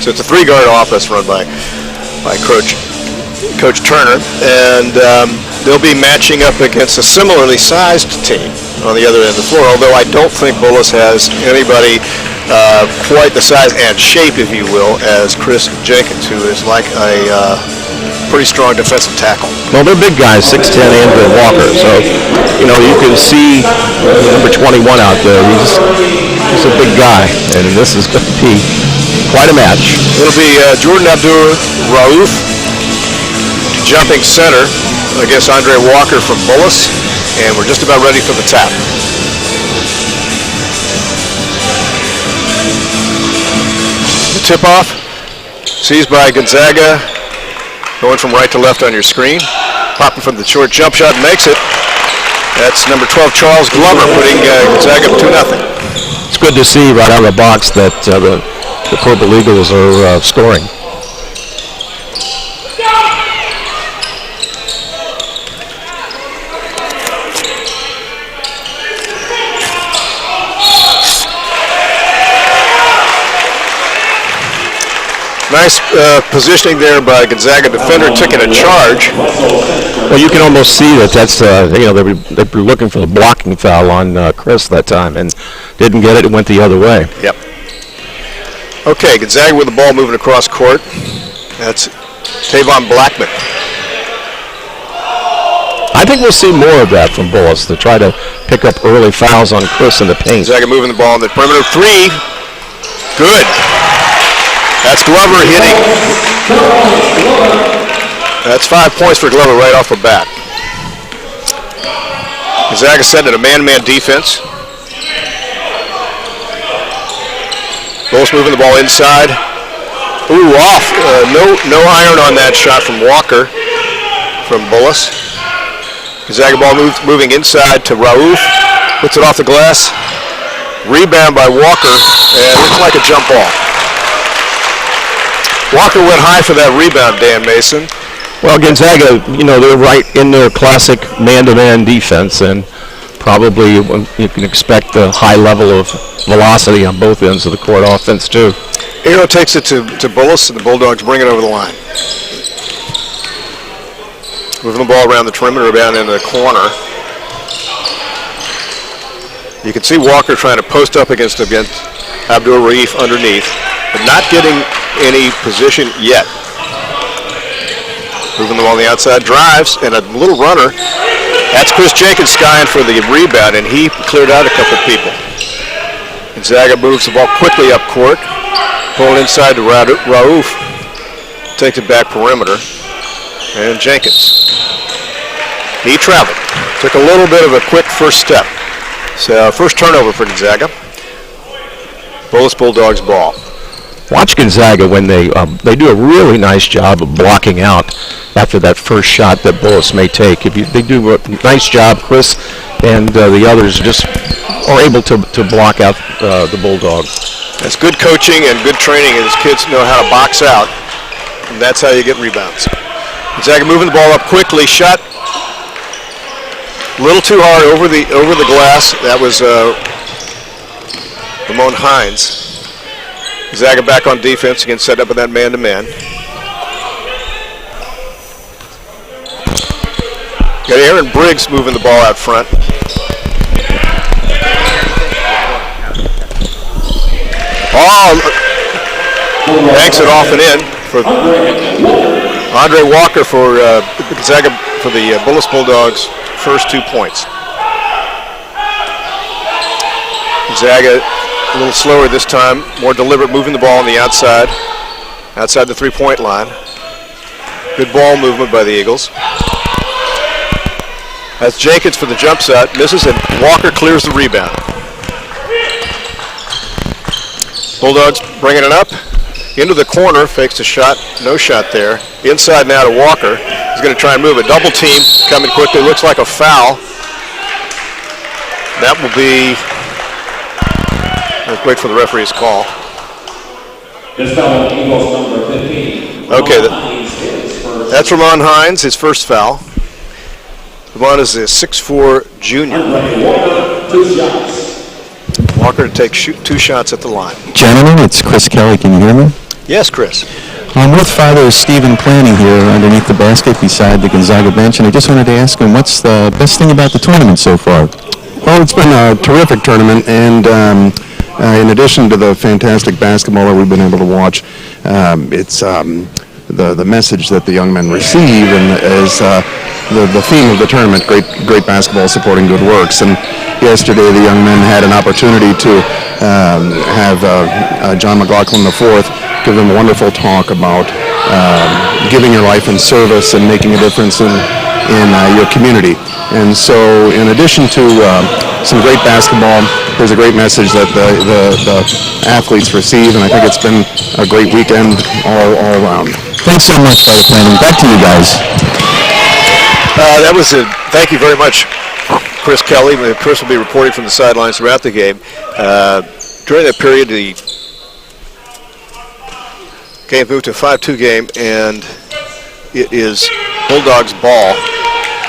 So it's a 3-guard offense run by Coach Turner, and they'll be matching up against a similarly sized team on the other end of the floor, although I don't think Bullis has anybody quite the size and shape, if you will, as Chris Jenkins, who is like a pretty strong defensive tackle. Well, they're big guys, 6'10", and Walker. So, you can see number 21 out there. He's a big guy, and this is going to be quite a match. It'll be Jordan Abdur-Rauf jumping center against Andre Walker from Bullis, and we're just about ready for the tap. The tip-off, seized by Gonzaga, going from right to left on your screen. Popping from the short jump shot, makes it. That's number 12, Charles Glover, putting Gonzaga up 2-0. It's good to see right out of the box that the Purple Eagles are scoring. Nice positioning there by Gonzaga defender, taking a charge. Well, you can almost see that's they were looking for the blocking foul on Chris that time and didn't get it. It went the other way. Yep. Okay, Gonzaga with the ball moving across court. That's Tavon Blackman. I think we'll see more of that from Bullis to try to pick up early fouls on Chris in the paint. Gonzaga moving the ball in the perimeter. 3. Good. That's Glover hitting. That's 5 points for Glover right off the bat. Gonzaga setting a man-to-man defense. Bullis moving the ball inside. Ooh, off. No iron on that shot from Walker from Bullis. Gonzaga ball moving inside to Rauf. Puts it off the glass. Rebound by Walker, and looks like a jump ball. Walker went high for that rebound, Dan Mason. Well, Gonzaga, they're right in their classic man-to-man defense, and probably you can expect a high level of velocity on both ends of the court offense, too. Aero takes it to Bullis, and the Bulldogs bring it over the line. Moving the ball around the perimeter, down into the corner. You can see Walker trying to post up against Abdur-Rauf underneath, but not getting any position yet. Moving the ball on the outside, drives, and a little runner. That's Chris Jenkins skying for the rebound, and he cleared out a couple people. Gonzaga moves the ball quickly up court. Pulled inside to Rauf. Takes it back perimeter. And Jenkins. He traveled. Took a little bit of a quick first step. So first turnover for Gonzaga. Bullis Bulldogs ball. Watch Gonzaga when they do a really nice job of blocking out after that first shot that Bullis may take. They do a nice job, Chris, and the others just are able to block out the Bulldogs. That's good coaching and good training, and these kids know how to box out, and that's how you get rebounds. Gonzaga moving the ball up quickly. Shot a little too hard over the glass. That was Ramon Hines. Gonzaga back on defense, again set up with that man-to-man. Got Aaron Briggs moving the ball out front. Oh, banks it off and in for Andre Walker for Gonzaga, for the Bullis Bulldogs' first 2 points. Gonzaga a little slower this time, more deliberate, moving the ball on the outside the three-point line. Good ball movement by the Eagles. That's Jenkins for the jump shot, misses, and Walker clears the rebound. Bulldogs bringing it up into the corner, fakes a shot, no shot there. Inside now to Walker. He's going to try and move a double team, coming quickly, looks like a foul. That will be, let's wait for the referee's call. This foul Eagles number 15. Okay, that's Ramon Hines, his first foul. Ramon is a 6'4" junior. Walker, 2 shots. Walker to take 2 shots at the line. Gentlemen, it's Chris Kelly. Can you hear me? Yes, Chris. I'm with Father Stephen Planning here underneath the basket beside the Gonzaga bench, and I just wanted to ask him what's the best thing about the tournament so far? Well, it's been a terrific tournament, and in addition to the fantastic basketball that we've been able to watch, it's the message that the young men receive, and is the theme of the tournament: great basketball supporting good works. And yesterday, the young men had an opportunity to have John McLaughlin IV give them a wonderful talk about giving your life in service and making a difference in your community. And so, in addition to some great basketball, there's a great message that the athletes receive, and I think it's been a great weekend all around. Thanks so much, Father Planning. Back to you guys. Thank you very much, Chris Kelly. Chris will be reporting from the sidelines throughout the game. During that period, the game moved to a 5-2 game, and it is Bulldogs' ball.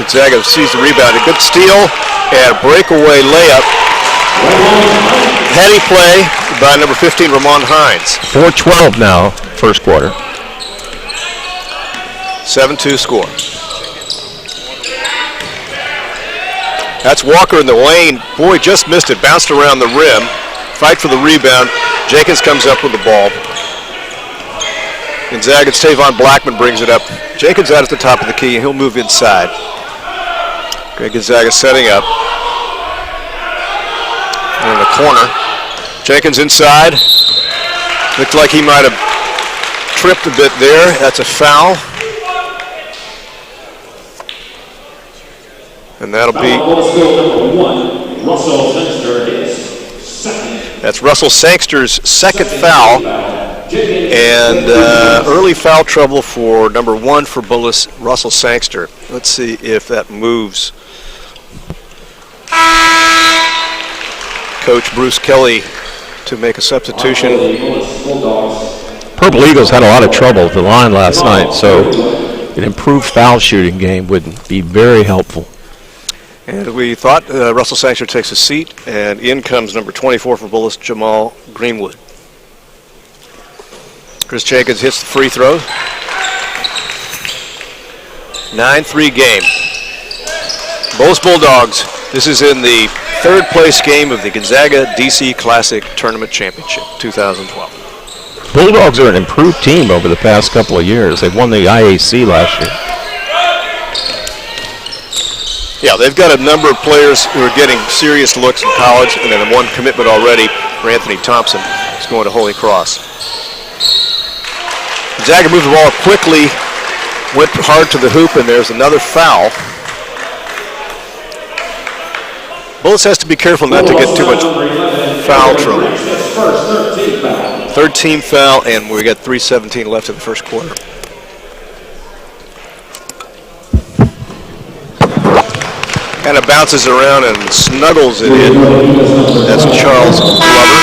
Gonzaga sees the rebound. A good steal and breakaway layup. Heady play by number 15, Ramon Hines. 4:12 now, first quarter. 7-2 score. That's Walker in the lane. Boy, just missed it. Bounced around the rim. Fight for the rebound. Jenkins comes up with the ball. Gonzaga's Tavon Blackman brings it up. Jenkins out at the top of the key, and he'll move inside. Greg Gonzaga setting up. And in the corner. Jenkins inside. Looked like he might have tripped a bit there. That's a foul. And that'll be... That's Russell Sangster's second foul. And early foul trouble for number 1 for Bullis, Russell Sangster. Let's see if that moves. Coach Bruce Kelly to make a substitution. Purple Eagles had a lot of trouble at the line last night, so an improved foul shooting game would be very helpful. And we thought Russell Sangster takes a seat, and in comes number 24 for Bullis, Jamal Greenwood. Chris Jenkins hits the free throw. 9-3 game. Bullis Bulldogs. This is in the third place game of the Gonzaga DC Classic Tournament Championship 2012. Bulldogs are an improved team over the past couple of years. They won the IAC last year. Yeah, they've got a number of players who are getting serious looks in college, and then one commitment already for Anthony Thompson. He's going to Holy Cross. Gonzaga moved the ball up quickly, went hard to the hoop, and there's another foul. Bullis has to be careful not to get too much foul trouble. Third team foul, and we got 3:17 left in the first quarter. Kind of bounces around and snuggles it in. That's Charles Glover.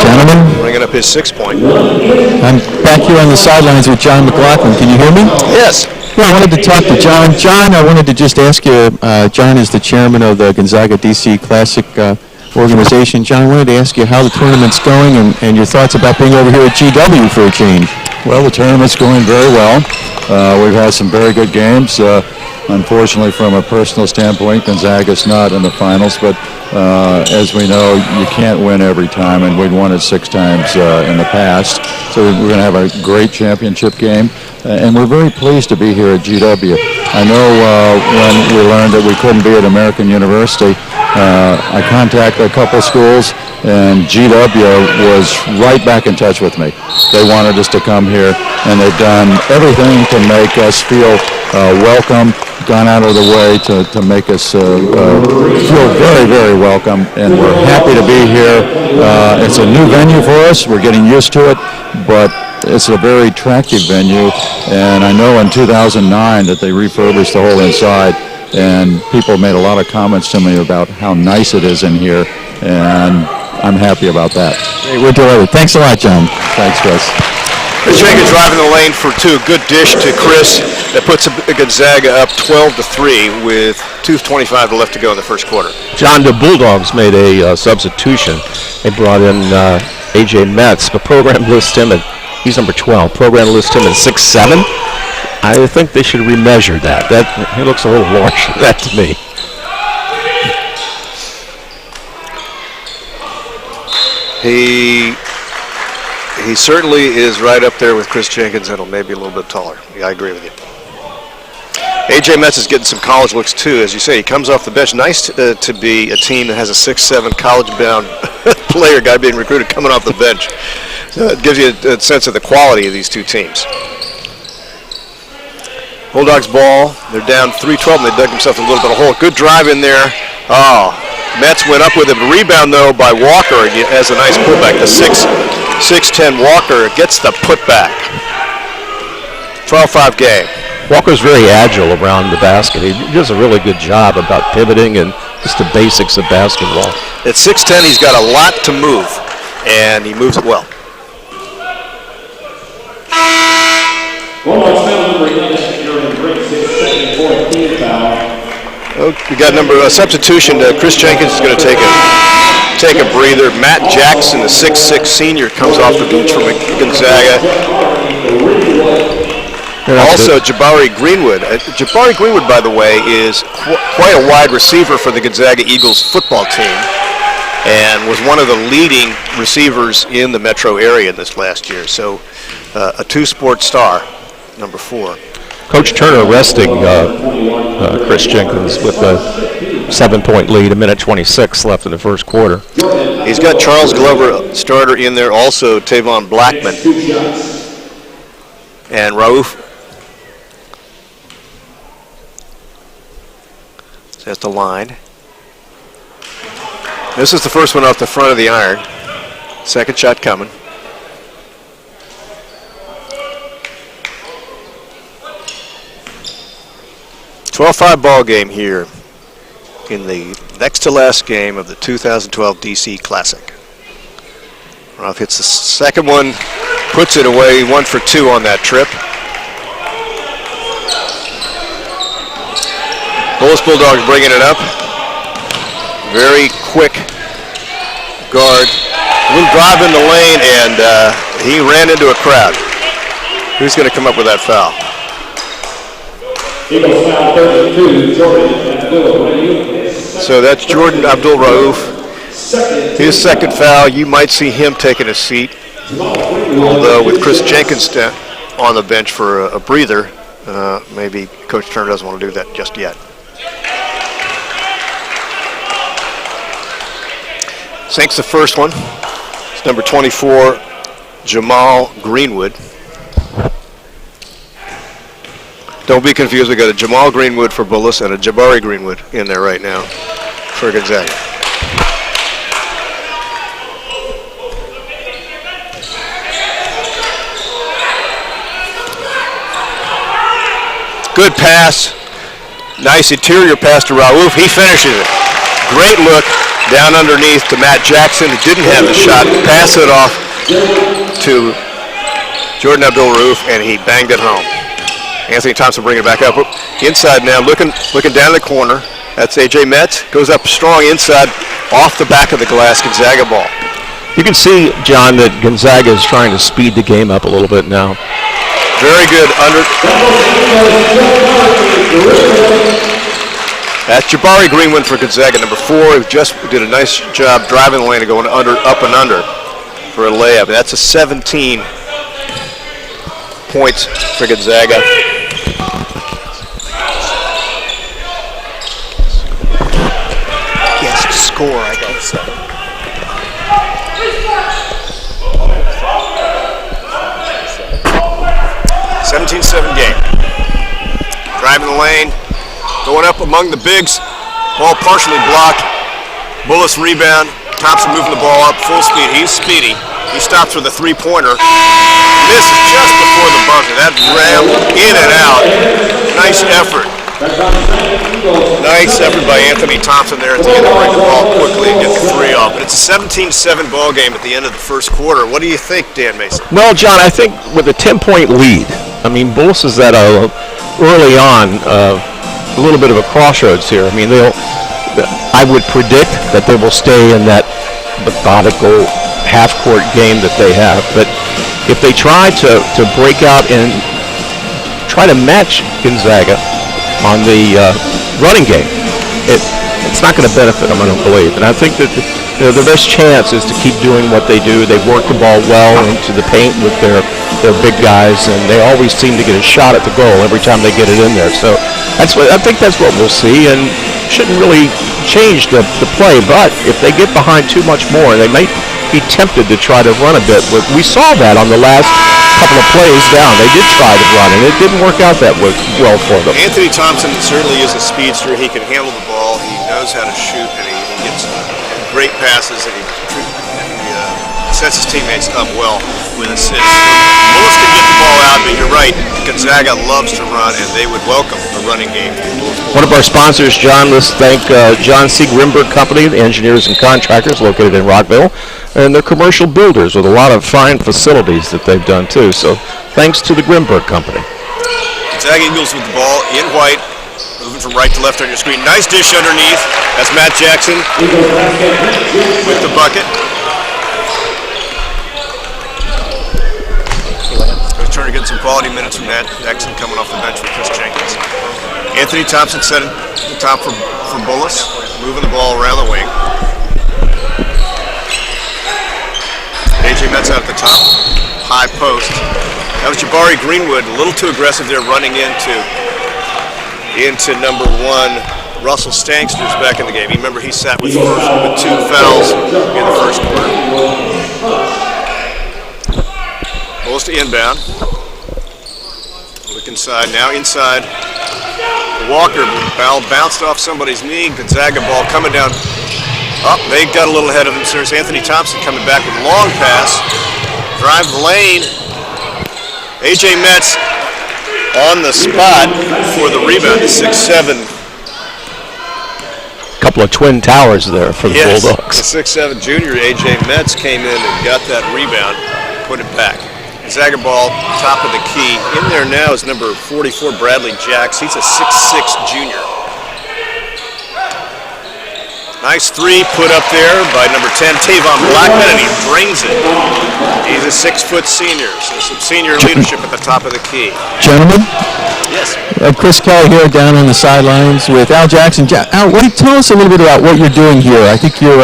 Gentlemen, bringing up his 6-point. I'm back here on the sidelines with John McLaughlin. Can you hear me? Yes. Yeah, I wanted to talk to John. John, I wanted to just ask you, John is the chairman of the Gonzaga DC Classic organization. John, I wanted to ask you how the tournament's going and your thoughts about being over here at GW for a change. Well, the tournament's going very well. We've had some very good games. Unfortunately, from a personal standpoint, Gonzaga's not in the finals, but as we know, you can't win every time, and we've won it 6 times in the past. So we're going to have a great championship game, and we're very pleased to be here at GW. I know when we learned that we couldn't be at American University, I contacted a couple schools, and GW was right back in touch with me. They wanted us to come here, and they've done everything to make us feel welcome, gone out of the way to make us feel very, very welcome, and we're happy to be here. It's a new venue for us. We're getting used to it, but it's a very attractive venue, and I know in 2009 that they refurbished the whole inside, and people made a lot of comments to me about how nice it is in here, and I'm happy about that. Hey, we're delighted. Thanks a lot, John. Thanks, Chris. Chris Jenkins driving the lane for 2. Good dish to Chris that puts Gonzaga up 12-3 with 2:25 left to go in the first quarter. John, the Bulldogs made a substitution. They brought in A.J. Metz. The program lists him at He's number 12. Program lists him as 6'7". I think they should remeasure that. He looks a little larger than that to me. He certainly is right up there with Chris Jenkins, and maybe a little bit taller. Yeah, I agree with you. A.J. Metz is getting some college looks, too. As you say, he comes off the bench. Nice to be a team that has a 6'7" college-bound player, guy being recruited, coming off the bench. So it gives you a sense of the quality of these two teams. Bulldogs ball. They're down 3-12, and they dug themselves a little bit of a hole. Good drive in there. Oh, Metz went up with it. Rebound, though, by Walker. He has a nice putback. The 6'10" Walker gets the putback. 12-5 game. Walker's very agile around the basket. He does a really good job about pivoting and just the basics of basketball. At 6'10", he's got a lot to move, and he moves it well. Bulldogs foul number 11 during break 6, second, fourth, team foul. Oh, we got a substitution. Chris Jenkins is going to take a breather. Matt Jackson, the 6'6" senior, comes off the bench from Gonzaga. Also, Jabari Greenwood. Jabari Greenwood, by the way, is quite a wide receiver for the Gonzaga Eagles football team and was one of the leading receivers in the metro area this last year. So a two-sport star, number 4. Coach Turner resting Chris Jenkins with a 7-point lead, 1:26 left in the first quarter. He's got Charles Glover, starter, in there, also Tavon Blackman and Rauf. That's the line. This is the first one off the front of the iron. Second shot coming. .12-5 ball game here in the next to last game of the 2012 DC Classic. Rauf hits the second one, puts it away, 1 for 2 on that trip. Bullis Bulldogs bringing it up. Very quick guard. A little drive in the lane, and he ran into a crowd. Who's going to come up with that foul? Eagles foul 32, Jordan Abdul-Rauf. So that's Jordan Abdul-Rauf. His second foul. You might see him taking a seat. Although with Chris Jenkins on the bench for a breather, maybe Coach Turner doesn't want to do that just yet. Sinks the first one. It's number 24, Jamal Greenwood. Don't be confused. We got a Jamal Greenwood for Bullis and a Jabari Greenwood in there right now for Gonzaga. Good pass. Nice interior pass to Rauf. He finishes it. Great look down underneath to Matt Jackson, who didn't have the shot. Pass it off to Jordan Abdul-Rauf, and he banged it home. Anthony Thompson bringing it back up. Inside now, looking down the corner. That's A.J. Metz. Goes up strong inside, off the back of the glass, Gonzaga ball. You can see, John, that Gonzaga is trying to speed the game up a little bit now. Very good under. That's Jabari Greenwood for Gonzaga, number 4. Who just did a nice job driving the lane and going up and under for a layup. That's a 17 points for Gonzaga. Yes, score, I gotta say. .17-7 game. Driving the lane, going up among the bigs. Ball partially blocked. Bullis rebound. Thompson moving the ball up full speed. He's speedy. He stops with a three-pointer. Misses just before the buzzer. That ran in and out. Nice effort. Nice effort by Anthony Thompson there at the end to bring the ball quickly and get the 3 off. But it's a 17-7 ball game at the end of the first quarter. What do you think, Dan Mason? Well, John, I think with a 10-point lead, I mean, Bullis is at early on a little bit of a crossroads here. I mean, I would predict that they will stay in that methodical half-court game that they have. But if they try to break out and try to match Gonzaga on the running game, it's not going to benefit them, I don't believe. And I think that the best chance is to keep doing what they do. They work the ball well into the paint with their big guys, and they always seem to get a shot at the goal every time they get it in there. So I think that's what we'll see, and shouldn't really change the play. But if they get behind too much more, they might be tempted to try to run a bit. We saw that on the last couple of plays down. They did try to run, and it didn't work out that well for them. Anthony Thompson certainly is a speedster. He can handle the ball. He knows how to shoot, and he gets great passes, and he sets his teammates up well with assists. Bullis can get the ball out, but you're right. Gonzaga loves to run, and they would welcome a running game. One of our sponsors, John, let's thank John C. Grimberg Company, the engineers and contractors located in Rockville, and they're commercial builders with a lot of fine facilities that they've done too. So thanks to the Grimberg Company. Gonzaga Eagles with the ball in white, moving from right to left on your screen. Nice dish underneath. That's Matt Jackson with the bucket. Trying to get some quality minutes from Matt Jackson coming off the bench with Chris Jenkins. Anthony Thompson set at the top for Bullis, moving the ball around the wing. A.J. Metz out at the top, high post. That was Jabari Greenwood, a little too aggressive there, running into number 1, Russell Stanksters back in the game. Remember, he sat with 2 fouls in the first quarter. Bullis to inbound. Look inside, now inside. Walker, ball bounced off somebody's knee. Gonzaga ball coming down. Oh, they got a little ahead of him. There's Anthony Thompson coming back with a long pass. Drive the lane. A.J. Metz on the spot for the rebound. 6'7". Couple of twin towers there for the Bulldogs. The 6'7" junior A.J. Metz came in and got that rebound, put it back. Gonzaga ball, top of the key. In there now is number 44, Bradley Jacks. He's a 6'6" junior. Nice three put up there by number 10, Tavon Blackman, and he brings it. He's a 6-foot senior, so some senior leadership at the top of the key. Gentlemen? Yes. Chris Kelly here down on the sidelines with Al Jackson. Al, tell us a little bit about what you're doing here. I think you're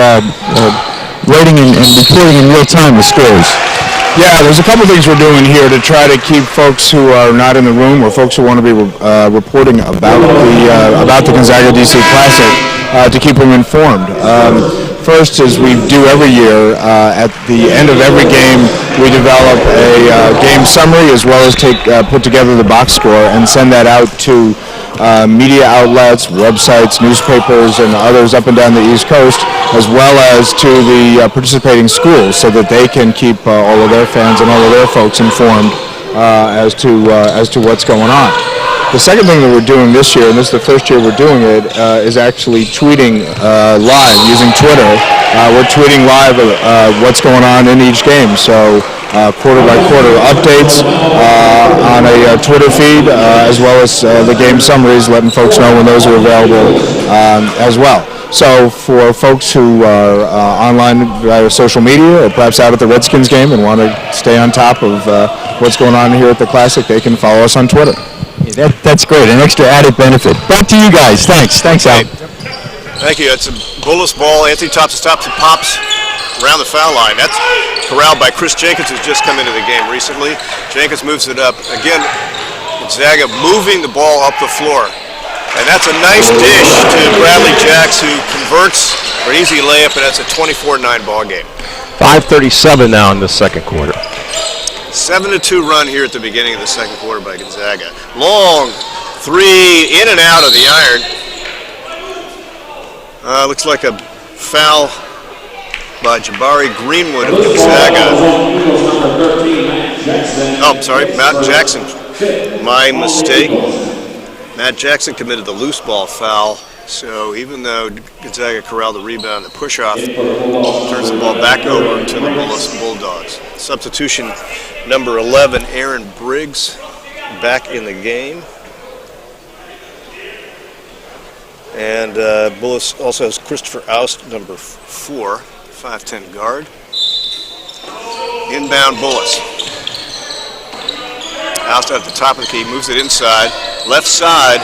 writing and reporting in real time the scores. Yeah, there's a couple things we're doing here to try to keep folks who are not in the room or folks who want to be reporting about the Gonzaga DC Classic to keep them informed. First, as we do every year, at the end of every game, we develop a game summary as well as put together the box score and send that out to media outlets, websites, newspapers, and others up and down the East Coast, as well as to the participating schools, so that they can keep all of their fans and all of their folks informed as to what's going on. The second thing that we're doing this year, and this is the first year we're doing it, is actually tweeting live using Twitter. We're tweeting live what's going on in each game. So quarter by quarter updates on a Twitter feed, as well as the game summaries, letting folks know when those are available as well. So for folks who are online via social media or perhaps out at the Redskins game and want to stay on top of what's going on here at the Classic, they can follow us on Twitter. Yeah, that's great, an extra added benefit. Back to you guys. Thanks, Al. Thank you. It's a Bullis ball. Anthony Thompson stops and pops around the foul line. That's corralled by Chris Jenkins, who's just come into the game recently. Jenkins moves it up. Again, Gonzaga moving the ball up the floor. And that's a nice dish to Bradley Jacks, who converts for an easy layup, and that's a 24-9 ball game. 5:37 now in the second quarter. 7-2 run here at the beginning of the second quarter by Gonzaga. Long three, in and out of the iron. Looks like a foul by Jabari Greenwood of Gonzaga. Oh, sorry, Matt Jackson. My mistake. Matt Jackson committed the loose ball foul. So even though Gonzaga corralled the rebound, the push-off turns the ball back over to the Bullis Bulldogs. Substitution number 11, Aaron Briggs, back in the game. And Bullis also has Christopher Oust, number 4, 5'10" guard. Inbound Bullis. Out at the top of the key, moves it inside. Left side,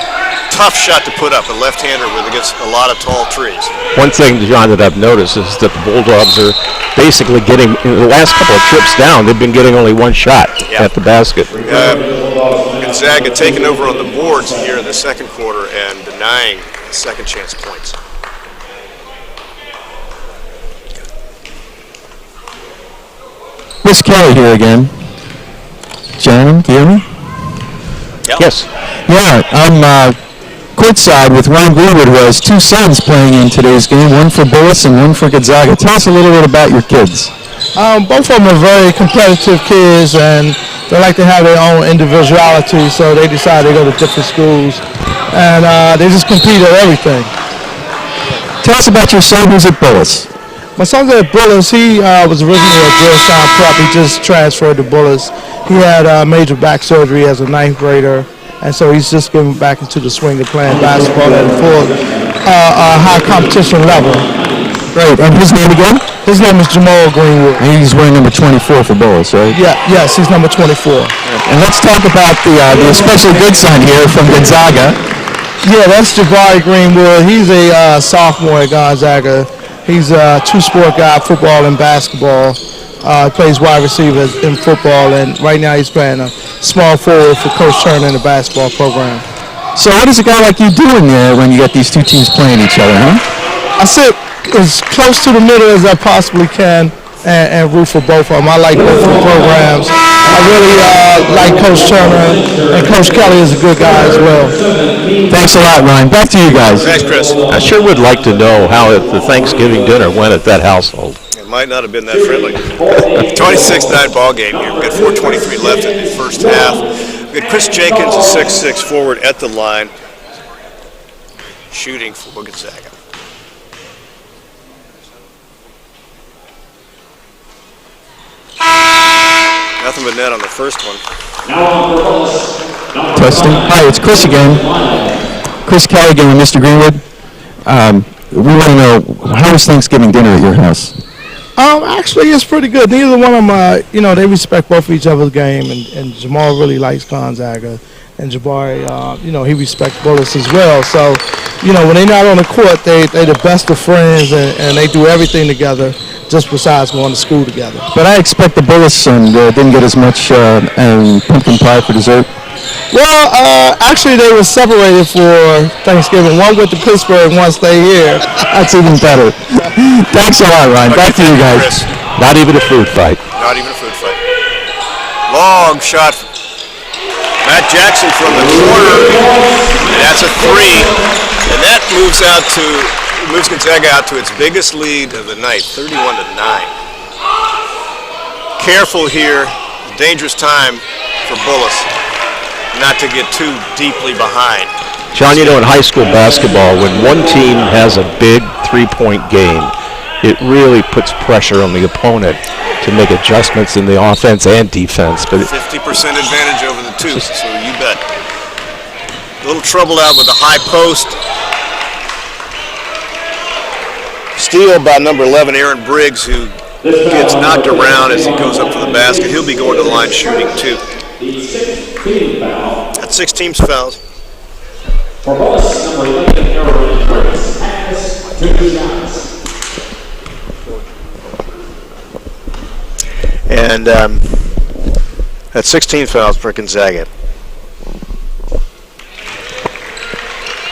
tough shot to put up. A left-hander with against a lot of tall trees. One thing, John, that I've noticed is that the Bulldogs are basically getting, in the last couple of trips down, they've been getting only one shot at the basket. Gonzaga taking over on the boards here in the second quarter and denying second chance points. Chris Kelly here again. John, do you hear me? Yep. Yes. Yeah, I'm courtside with Ron Greenwood, who has two sons playing in today's game, one for Bullis and one for Gonzaga. Tell us a little bit about your kids. Both of them are very competitive kids, and they like to have their own individuality, so they decide to go to different schools, and they just compete at everything. Tell us about your son who's at Bullis. My son's at Bullis. He was originally at Georgetown Prep. He just transferred to Bullis. He had major back surgery as a ninth grader, and so he's just getting back into the swing of playing basketball at a full high competition level. Great. And his name again? His name is Jamal Greenwood. And he's wearing number 24 for Bullis, right? Yeah, yes, he's number 24. And let's talk about the especially good son here from Gonzaga. Yeah, that's Jabari Greenwood. He's a sophomore at Gonzaga. He's a two-sport guy, football and basketball. He plays wide receiver in football, and right now he's playing a small forward for Coach Turner in the basketball program. So what does a guy like you do in there when you got these two teams playing each other, huh? I sit as close to the middle as I possibly can and root for both of them. I like both of the programs. I really like Coach Turner, and Coach Kelly is a good guy as well. Thanks a lot, Ryan. Back to you guys. Thanks, Chris. I sure would like to know how the Thanksgiving dinner went at that household. It might not have been that friendly. 26-9 ball game here. We've got 4:23 left in the first half. We've got Chris Jenkins, a 6'6" forward at the line, shooting for Gonzaga. Nothing but net on the first one. Testing. Hi, it's Chris again. Chris Kelly again with Mr. Greenwood. We want to know, how was Thanksgiving dinner at your house? Actually, it's pretty good. Neither one of them, they respect both of each other's game, and Jamal really likes Gonzaga, and Jabari, he respects Bullis as well. So, when they're not on the court, they're the best of friends, and they do everything together, just besides going to school together. But I expect the Bullis son didn't get as much pumpkin pie for dessert. Well, actually, they were separated for Thanksgiving. One went to Pittsburgh, one stayed here. That's even better. Thanks a lot, Ryan. Back to you guys. Chris. Not even a food fight. Not even a food fight. Long shot. Matt Jackson from the corner. That's a three. And that moves Gonzaga out to its biggest lead of the night, 31-9. Careful here. Dangerous time for Bullis not to get too deeply behind. John, in high school basketball, when one team has a big three-point game, it really puts pressure on the opponent to make adjustments in the offense and defense. But 50% advantage over the two, so you bet. A little trouble out with the high post. Steal by number 11, Aaron Briggs, who gets knocked around as he goes up for the basket. He'll be going to the line shooting too. That's 6 teams fouls. For Bullis, number 11, Aaron Briggs has 2 shots. And that's 16 fouls for Gonzaga.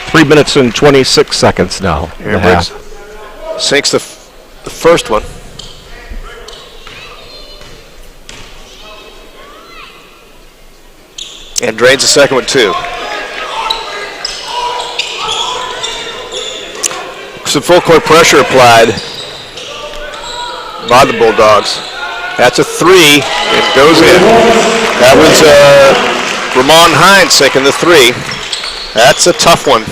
3 minutes and 26 seconds now. Aaron Briggs sinks the first one. And drains the second one too. Some full court pressure applied by the Bulldogs. That's a three. It goes in. That was Ramon Hines taking the three. That's a tough one.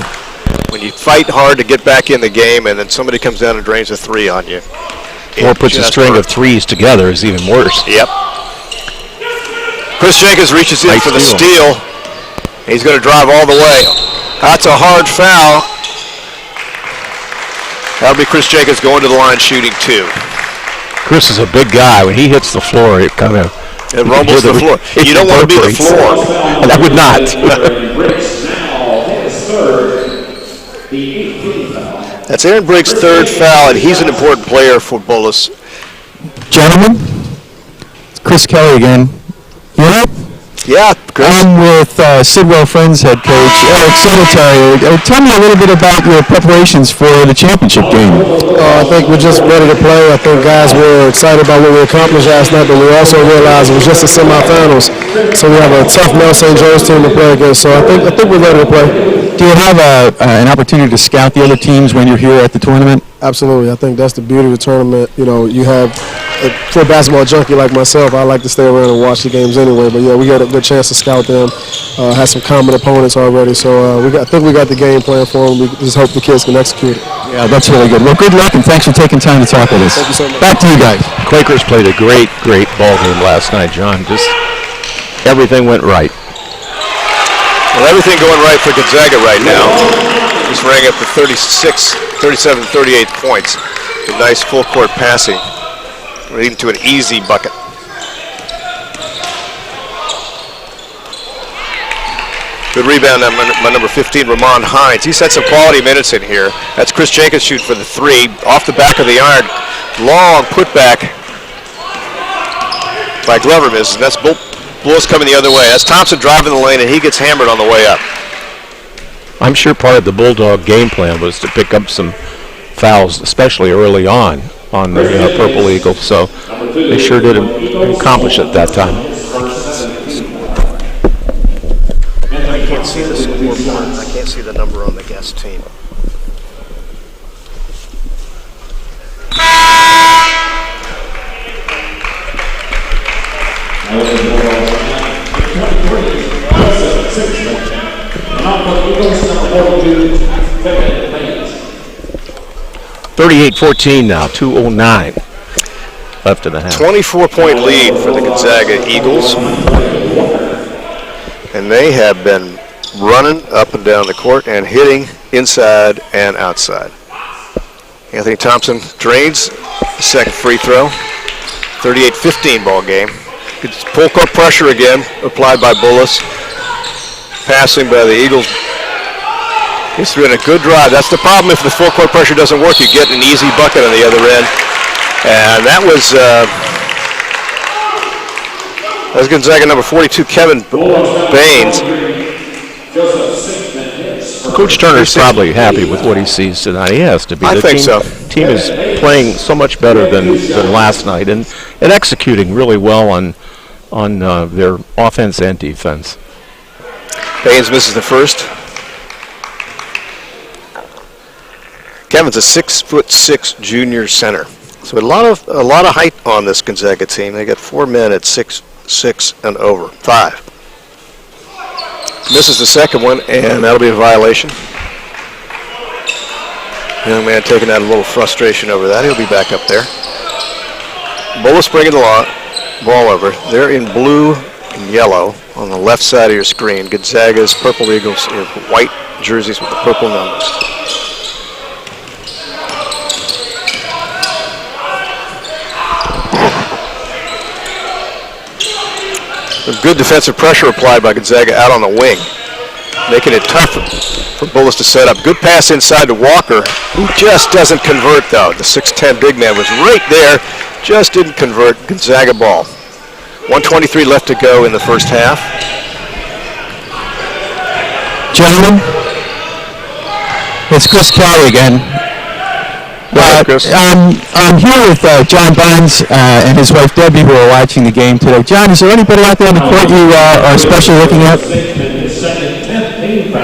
When you fight hard to get back in the game and then somebody comes down and drains a three on you. Or puts a string of threes together is even worse. Yep. Chris Jenkins reaches in for the steal. He's going to drive all the way. That's a hard foul. That'll be Chris Jenkins going to the line shooting two. Chris is a big guy. When he hits the floor, it kind of It rumbles the floor. You don't want to be the floor. That would not. That's Aaron Briggs' third foul, and he's an important player for Bullis. Gentlemen, it's Chris Kelly again. You know? Yeah, Chris. I'm with Sidwell Friends head coach Eric Singletary. Tell me a little bit about your preparations for the championship game. I think we're just ready to play. I think guys were excited about what we accomplished last night, but we also realized it was just the semifinals. So we have a tough Mel St. Joe's team to play against. So I think we're ready to play. Do you have an opportunity to scout the other teams when you're here at the tournament? Absolutely. I think that's the beauty of the tournament. You know, you have for a basketball junkie like myself, I like to stay around and watch the games anyway. But yeah, we got a good chance to scout them. Had some common opponents already, so I think we got the game plan for them. We just hope the kids can execute it. Yeah, that's really good. Well, good luck and thanks for taking time to talk with us. Thank you so much. Back to you guys. Quakers played a great ball game last night, John. Just everything went right. Well, everything going right for Gonzaga right now. Just rang up to 37, 38 points. A nice full court passing, leading to an easy bucket. Good rebound by number 15, Ramon Hines. He's had some quality minutes in here. That's Chris Jenkins shooting for the three. Off the back of the iron. Long putback by Glover misses. And that's Bullis coming the other way. That's Thompson driving the lane, and he gets hammered on the way up. I'm sure part of the Bulldog game plan was to pick up some fouls, especially early on the Purple Eagle. So they sure did accomplish it that time. I can't see the scoreboard. I can't see the number on the guest team. Eagles, 38-14 now, 2:09 left in the half. 24-point lead for the Gonzaga Eagles. And they have been running up and down the court and hitting inside and outside. Anthony Thompson drains the second free throw. 38-15 ball game. Good full court pressure again applied by Bullis. Passing by the Eagles. He's through in a good drive. That's the problem if the full court pressure doesn't work. You get an easy bucket on the other end. And that was Gonzaga number 42, Kevin Baines. Coach Turner's probably happy with what he sees tonight. He has to be. I think so. The team is playing so much better than last night and executing really well on their offense and defense. Baines misses the first. Kevin's a 6'6" junior center. So a lot of height on this Gonzaga team. They got 4 men at 6'6" and over. 5. Misses the second one, and that'll be a violation. Young man taking out a little frustration over that. He'll be back up there. Bullis bringing the ball over. They're in blue and yellow on the left side of your screen. Gonzaga's Purple Eagles in white jerseys with the purple numbers. Good defensive pressure applied by Gonzaga out on the wing, making it tough for Bullis to set up. Good pass inside to Walker, who just doesn't convert, though. The 6'10" big man was right there, just didn't convert. Gonzaga ball. 1:23 left to go in the first half. Gentlemen, it's Chris Kelly again. I'm here with John Barnes and his wife Debbie, who are watching the game today. John, is there anybody out there on the court you are especially looking at?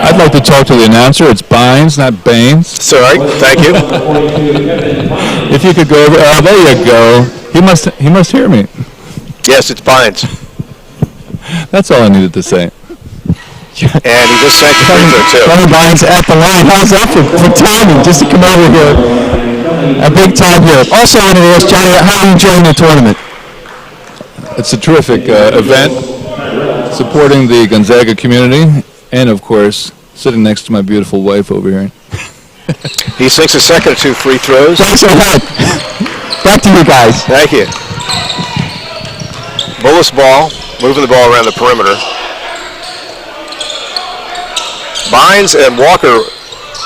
I'd like to talk to the announcer. It's Bynes, not Baines. Sorry, thank you. If you could go over, there you go. He must hear me. Yes, it's Bynes. That's all I needed to say. And he just sank the free throw, too. Tony Bynes at the line. How's that for timing, just to come over here? A big time here. Also wanted to ask Johnny, how are you enjoying the tournament? It's a terrific event, supporting the Gonzaga community, and of course, sitting next to my beautiful wife over here. He sinks the second of 2 free throws. Thanks a lot. Back to you guys. Thank you. Bullis ball, moving the ball around the perimeter. Bynes and Walker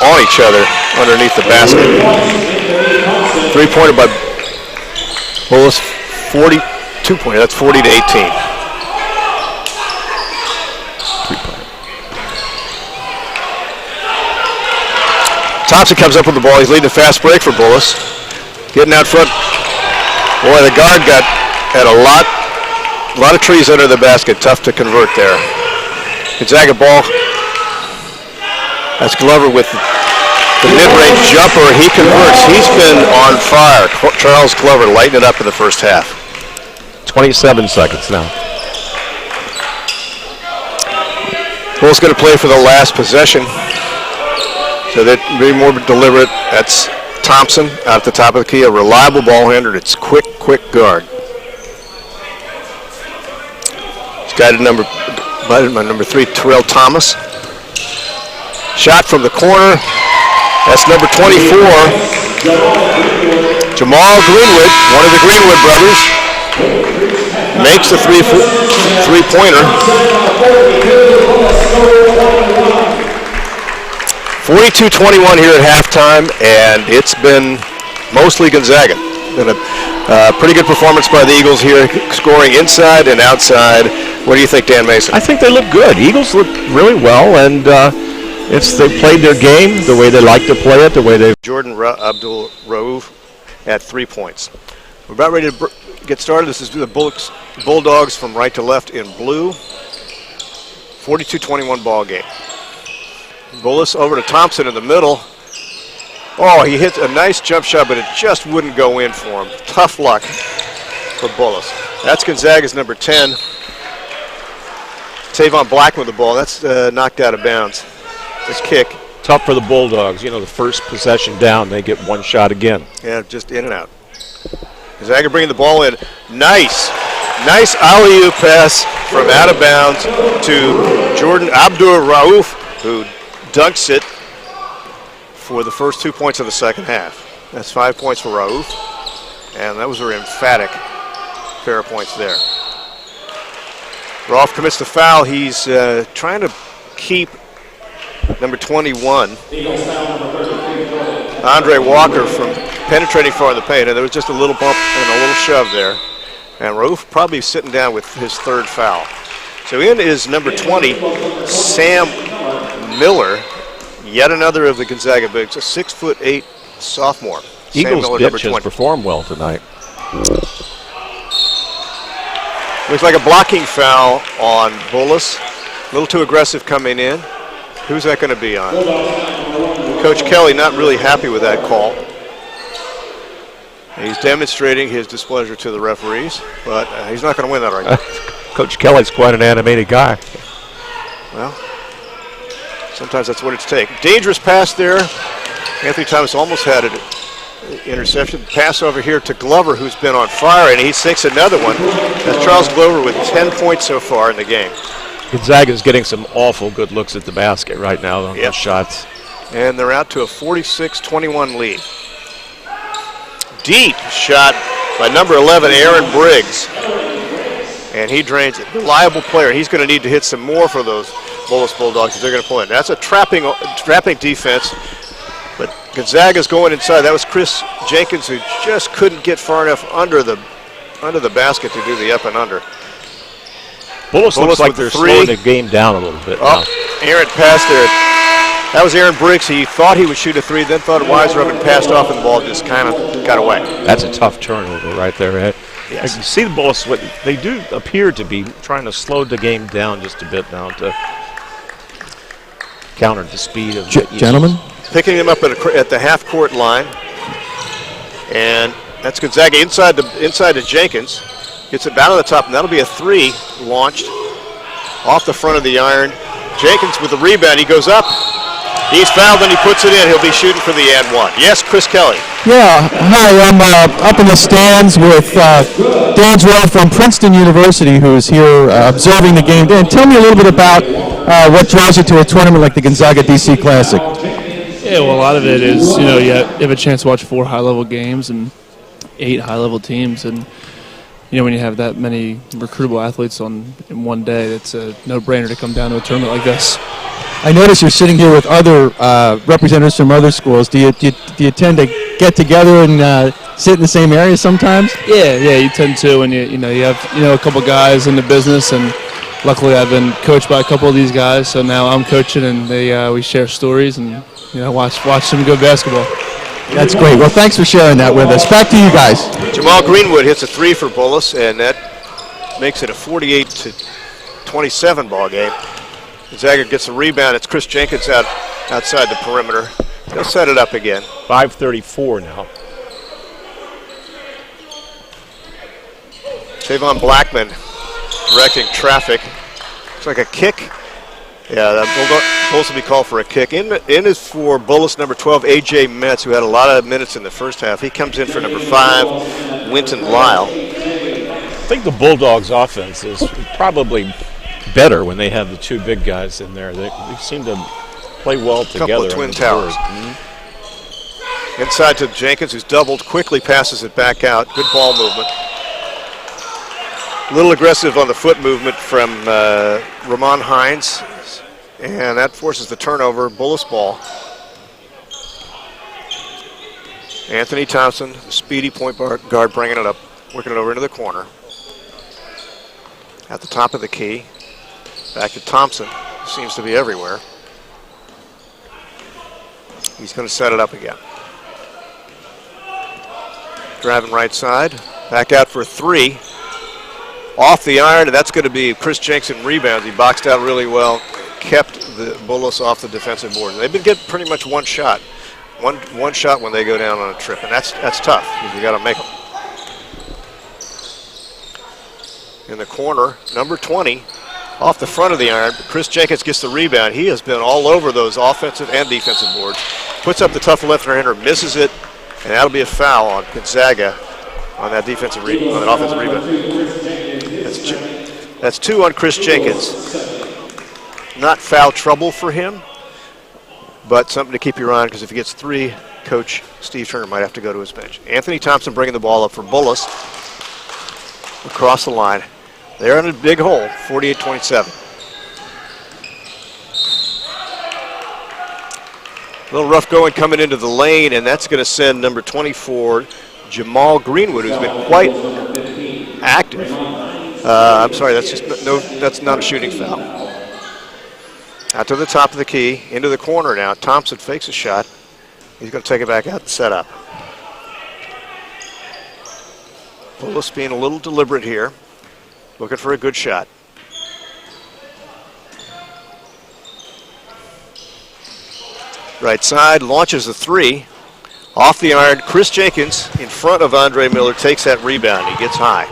on each other underneath the basket. 3-pointer by Bullis, 42-pointer. That's 40-18. Thompson comes up with the ball. He's leading a fast break for Bullis. Getting out front. Boy, the guard had a lot of trees under the basket. Tough to convert there. Gonzaga ball. That's Glover with the mid-range jumper. He converts. He's been on fire. Charles Glover lighting it up in the first half. 27 seconds now. Bulls going to play for the last possession. So they'd be more deliberate. That's Thompson out at the top of the key, a reliable ball handler. It's quick guard. He's guided number 3, Terrell Thomas. Shot from the corner. That's number 24, Jamal Greenwood, one of the Greenwood brothers. Makes the three-pointer. 42-21 here at halftime, and it's been mostly Gonzaga. Been a pretty good performance by the Eagles here, scoring inside and outside. What do you think, Dan Mason? I think they look good. Eagles look really well, and they played their game the way they like to play it, the way they. Jordan Abdul Rauf at 3 points. We're about ready to get started. This is the Bulldogs from right to left in blue. 42-21 ball game. Bullis over to Thompson in the middle. Oh, he hits a nice jump shot, but it just wouldn't go in for him. Tough luck for Bullis. That's Gonzaga's number 10. Tavon Blackman with the ball. That's knocked out of bounds. This kick. Tough for the Bulldogs. You know, the first possession down, they get one shot again. Yeah, just in and out. Gonzaga bringing the ball in. Nice alley-oop pass from out of bounds to Jordan Abdul Rauf, who dunks it for the first 2 points of the second half. That's 5 points for Rauf, and that was an emphatic pair of points there. Rauf commits the foul. He's trying to keep number 21, Andre Walker, from penetrating far in the paint, and there was just a little bump and a little shove there. And Rauf probably sitting down with his third foul. So in is number 20, Sam Miller, yet another of the Gonzaga bigs, a 6'8" sophomore. Eagles Sam Miller, bench has performed well tonight. Looks like a blocking foul on Bullis. A little too aggressive coming in. Who's that going to be on? Coach Kelly not really happy with that call. He's demonstrating his displeasure to the referees, but he's not going to win that argument. Coach Kelly's quite an animated guy. Well, sometimes that's what it's taken. Dangerous pass there. Anthony Thomas almost had an interception. Pass over here to Glover, who's been on fire, and he sinks another one. That's Charles Glover with 10 points so far in the game. Gonzaga's getting some awful good looks at the basket right now on those shots. And they're out to a 46-21 lead. Deep shot by number 11, Aaron Briggs. And he drains it. Reliable player. He's going to need to hit some more for those Bullis Bulldogs if they're going to pull in. That's a trapping defense. But Gonzaga's going inside. That was Chris Jenkins, who just couldn't get far enough under the basket to do the up and under. Bullis looks like they're slowing the game down a little bit now. Errant pass there. That was Aaron Briggs. He thought he would shoot a three, then thought wiser of it, passed off, and the ball just kind of got away. That's a tough turnover right there, Ed. Yes. You see the Bullis, they do appear to be trying to slow the game down just a bit now to counter the speed of gentlemen. Picking him up at the half-court line, and that's Gonzaga inside to Jenkins. Gets it down to the top, and that'll be a three launched off the front of the iron. Jenkins with the rebound. He goes up. He's fouled, and he puts it in. He'll be shooting for the and one. Yes, Chris Kelly. Yeah, hi, I'm up in the stands with Dan Drell from Princeton University, who's here observing the game. Dan, tell me a little bit about what draws you to a tournament like the Gonzaga DC Classic. Yeah, well, a lot of it is, you have a chance to watch 4 high-level games and 8 high-level teams, and when you have that many recruitable athletes in one day, it's a no-brainer to come down to a tournament like this. I notice you're sitting here with other representatives from other schools. Do you tend to get together and sit in the same area sometimes? Yeah, you tend to, and you have a couple guys in the business, and luckily I've been coached by a couple of these guys, so now I'm coaching, and we share stories and watch some good basketball. That's great. Well, thanks for sharing that with us. Back to you guys. Jamal Greenwood hits a 3 for Bullis, and that makes it a 48-27 ball game. Gonzaga gets a rebound. It's Chris Jenkins outside the perimeter. He'll set it up again. 5:34 now. Tavon Blackman directing traffic. Looks like a kick. Yeah, the Bulls will be called for a kick. In is for Bullis number 12, A.J. Metz, who had a lot of minutes in the first half. He comes in for number 5, Winton Lyle. I think the Bulldogs' offense is probably better when they have the two big guys in there. They seem to play well together. Couple of twin towers. Inside to Jenkins, who's doubled, quickly passes it back out. Good ball movement. A little aggressive on the foot movement from Ramon Hines, and that forces the turnover. Bullis ball. Anthony Thompson, the speedy point guard, bringing it up, working it over into the corner. At the top of the key. Back to Thompson, who seems to be everywhere. He's going to set it up again. Driving right side. Back out for 3. Off the iron, and that's going to be Chris Jenkins rebounds. He boxed out really well, kept the Bullis off the defensive board. They've been getting pretty much one shot. One shot when they go down on a trip, and that's tough because you got to make them. In the corner, number 20, off the front of the iron. Chris Jenkins gets the rebound. He has been all over those offensive and defensive boards. Puts up the tough left-hander, misses it, and that'll be a foul on Gonzaga on that offensive rebound. That's 2 on Chris Jenkins. Not foul trouble for him, but something to keep your eye on because if he gets 3, Coach Steve Turner might have to go to his bench. Anthony Thompson bringing the ball up for Bullis across the line. They're in a big hole, 48-27. A little rough going coming into the lane, and that's going to send number 24, Jamal Greenwood, who's been quite active. I'm sorry, that's not a shooting foul. Out to the top of the key, into the corner now. Thompson fakes a shot. He's going to take it back out and set up. Bullis being a little deliberate here, looking for a good shot. Right side, launches a 3. Off the iron, Chris Jenkins in front of Andre Miller takes that rebound. He gets high.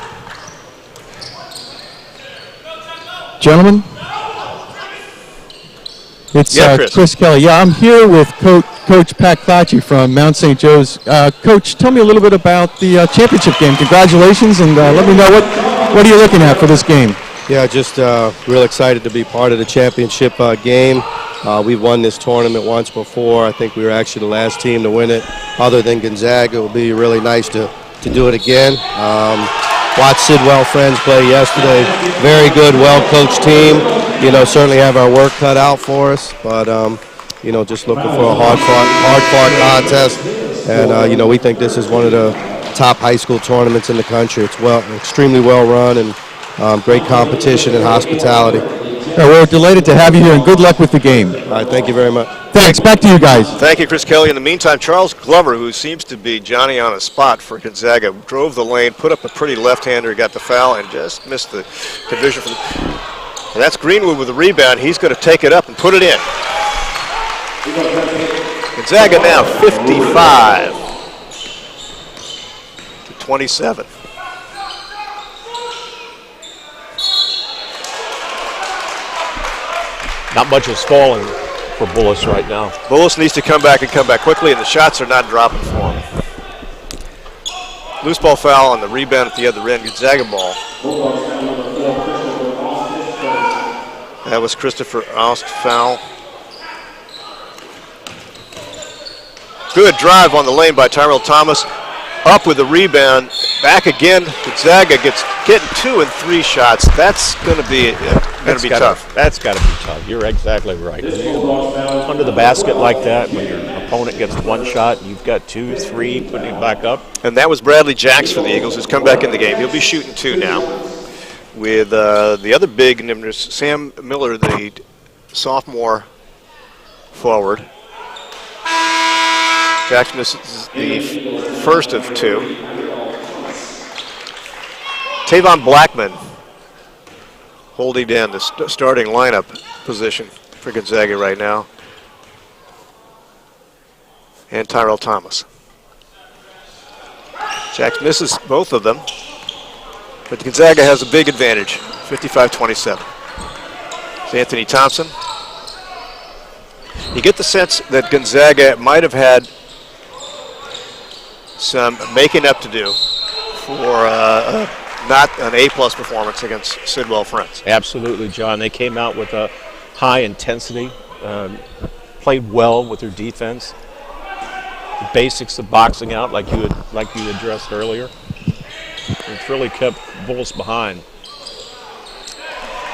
Gentlemen, it's Chris Kelly. Yeah, I'm here with Coach Pat Clatchy from Mount St. Joe's. Coach, tell me a little bit about the championship game. Congratulations, and let me know what are you looking at for this game? Yeah, just real excited to be part of the championship game. We've won this tournament once before. I think we were actually the last team to win it. Other than Gonzaga, it will be really nice to do it again. Watched Sidwell Friends play yesterday. Very good, well-coached team. Certainly have our work cut out for us, but just looking for a hard-fought contest. And we think this is one of the top high school tournaments in the country. It's extremely well run and great competition and hospitality. We're delighted to have you here, and good luck with the game. All right, thank you very much. Thanks. Back to you guys. Thank you, Chris Kelly. In the meantime, Charles Glover, who seems to be Johnny on a spot for Gonzaga, drove the lane, put up a pretty left-hander, got the foul, and just missed the conversion. And that's Greenwood with the rebound. He's going to take it up and put it in. Gonzaga now 55-27. Not much is falling for Bullis right now. Bullis needs to come back quickly, and the shots are not dropping for him. Loose ball foul on the rebound at the other end. Gonzaga ball. That was Christopher Ost foul. Good drive on the lane by Tyrell Thomas. up with the rebound. Back again. Gonzaga getting 2 and 3 shots. That's going to be tough. That's got to be tough. You're exactly right. When you're under the basket like that, when your opponent gets 1 shot, you've got 2, 3, putting it back up. And that was Bradley Jacks for the Eagles, who's come back in the game. He'll be shooting 2 now. With the other big numbers, Sam Miller, the sophomore forward. Jackson is the first of 2. Tavon Blackman holding down the starting lineup position for Gonzaga right now. And Tyrell Thomas. Jackson misses both of them, but Gonzaga has a big advantage, 55-27. It's Anthony Thompson. You get the sense that Gonzaga might have had some making up to do for not an A-plus performance against Sidwell Friends. Absolutely, John. They came out with a high intensity, played well with their defense. The basics of boxing out, like you addressed earlier. It's really kept Bullis behind.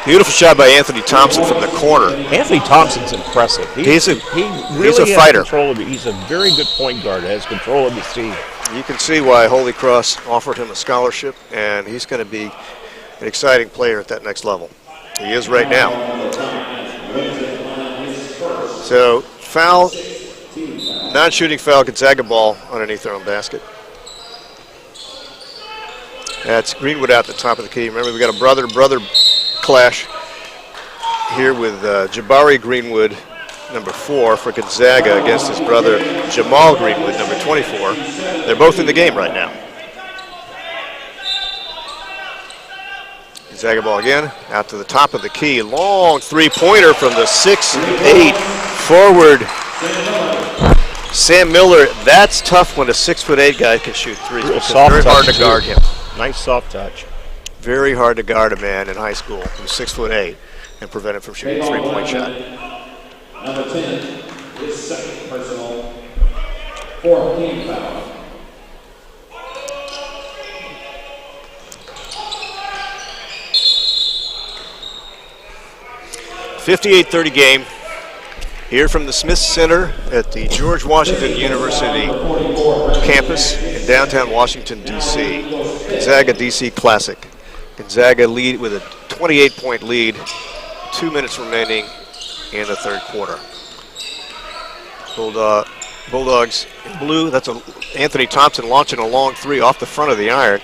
Beautiful shot by Anthony Thompson from the corner. Anthony Thompson's impressive. He's a fighter. He's a very good point guard. Has control of his team. You can see why Holy Cross offered him a scholarship, and he's going to be an exciting player at that next level. He is right now. So foul, non-shooting foul, Gonzaga ball underneath their own basket. That's Greenwood out the top of the key. Remember, we got a brother clash here with Jabari Greenwood, number 4 for Gonzaga, against his brother Jamal Greenwood, number 24. They're both in the game right now. Gonzaga ball again, out to the top of the key. Long 3-pointer from the 6'8" forward Sam Miller. That's tough when a 6'8" guy can shoot threes. It's very hard to guard him. Nice soft touch. Very hard to guard a man in high school who's 6'8" and prevent him from shooting a 3-point shot. Number 10, his second personal, 4th team foul. .30 game here from the Smith Center at the George Washington University campus in downtown Washington, D.C. Gonzaga D.C. Classic. Gonzaga lead with a 28-point lead, 2 minutes remaining in the third quarter. Bulldogs in blue. That's Anthony Thompson launching a long 3 off the front of the iron.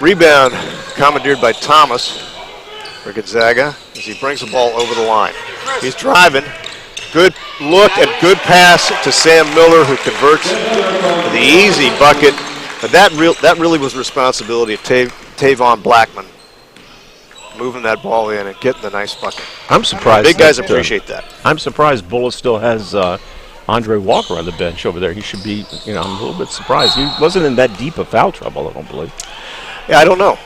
Rebound commandeered by Thomas for Gonzaga as he brings the ball over the line. He's driving. Good look and good pass to Sam Miller, who converts the easy bucket. But that really was responsibility of Tavon Blackman, moving that ball in and getting the nice bucket. I'm surprised. Big guys appreciate that. I'm surprised Bullis still has Andre Walker on the bench over there. He should be, I'm a little bit surprised. He wasn't in that deep of foul trouble, I don't believe. Yeah, I don't know.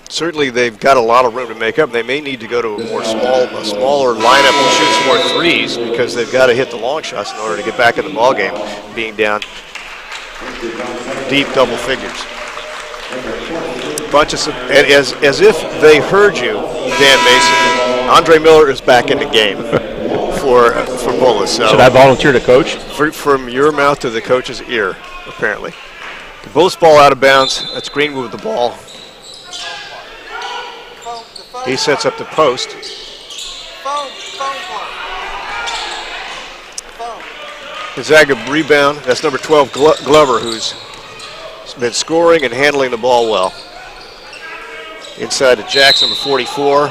Certainly they've got a lot of room to make up. They may need to go to a smaller lineup and shoot some more threes because they've got to hit the long shots in order to get back in the ball game, being down deep double figures. As if they heard you, Dan Mason. Andre Miller is back in the game for Bullis. So should I volunteer to coach? From your mouth to the coach's ear, apparently. The Bullis ball out of bounds. That's Greenwood with the ball. He sets up the post. Gonzaga rebound. That's number 12, Glover, who's been scoring and handling the ball well. Inside to Jackson, number 44.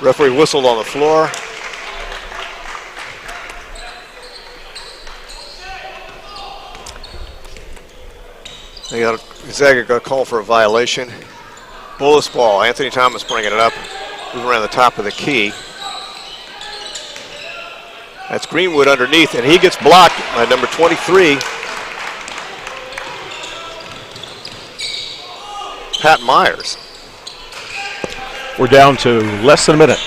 Referee whistled on the floor. Gonzaga got a call for a violation. Bullis ball. Anthony Thomas bringing it up. Moving around the top of the key. That's Greenwood underneath, and he gets blocked by number 23. Pat Myers. We're down to less than a minute.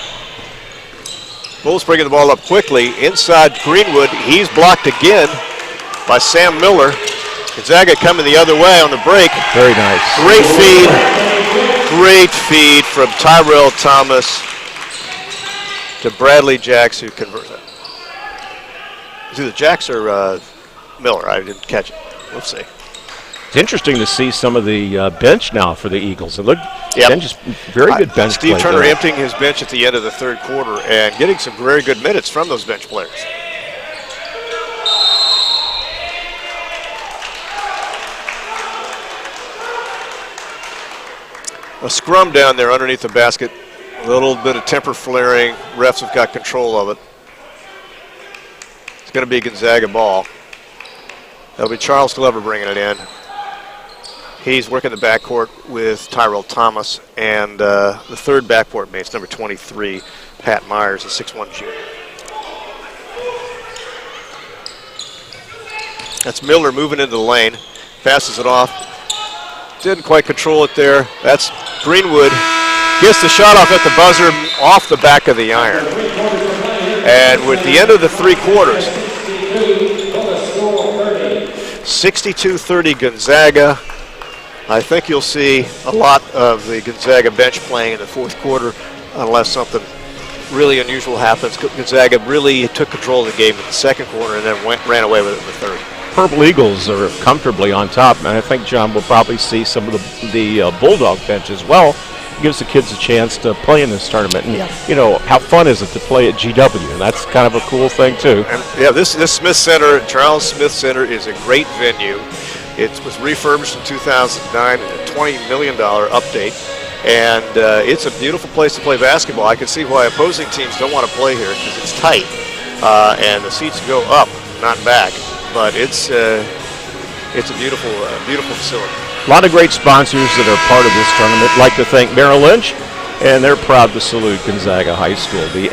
Bullis bringing the ball up quickly. Inside Greenwood. He's blocked again. by Sam Miller. Gonzaga coming the other way on the break. Very nice. Great feed. Great feed from Tyrell Thomas to Bradley Jacks, who converts it. Is it Jacks or Miller? I didn't catch it. We'll see. It's interesting to see some of the bench now for the Eagles. It looked just very good bench Steve play Turner there. emptying his bench at the end of the third quarter and getting some very good minutes from those bench players. A scrum down there underneath the basket. A little bit of temper flaring. Refs have got control of it. It's going to be a Gonzaga ball. That'll be Charles Glover bringing it in. He's working the backcourt with Tyrell Thomas, and the third backcourt mate's number 23, Pat Myers, a 6'1" junior. That's Miller moving into the lane, passes it off. Didn't quite control it there. That's Greenwood. Gets the shot off at the buzzer, off the back of the iron. And with the end of the three quarters, 62-30 Gonzaga. I think you'll see a lot of the Gonzaga bench playing in the fourth quarter unless something really unusual happens. Gonzaga really took control of the game in the second quarter and then ran away with it in the third. Purple Eagles are comfortably on top, and I think John will probably see some of the Bulldog bench as well. Gives the kids a chance to play in this tournament. And, you know, how fun is it to play at GW? And that's kind of a cool thing, too. And, yeah, this Smith Center, Charles Smith Center, is a great venue. It was refurbished in 2009 and a $20 million update. And it's a beautiful place to play basketball. I can see why opposing teams don't want to play here because it's tight. And the seats go up, not back. But it's a beautiful, beautiful facility. A lot of great sponsors that are part of this tournament. I'd like to thank Merrill Lynch, and they're proud to salute Gonzaga High School. The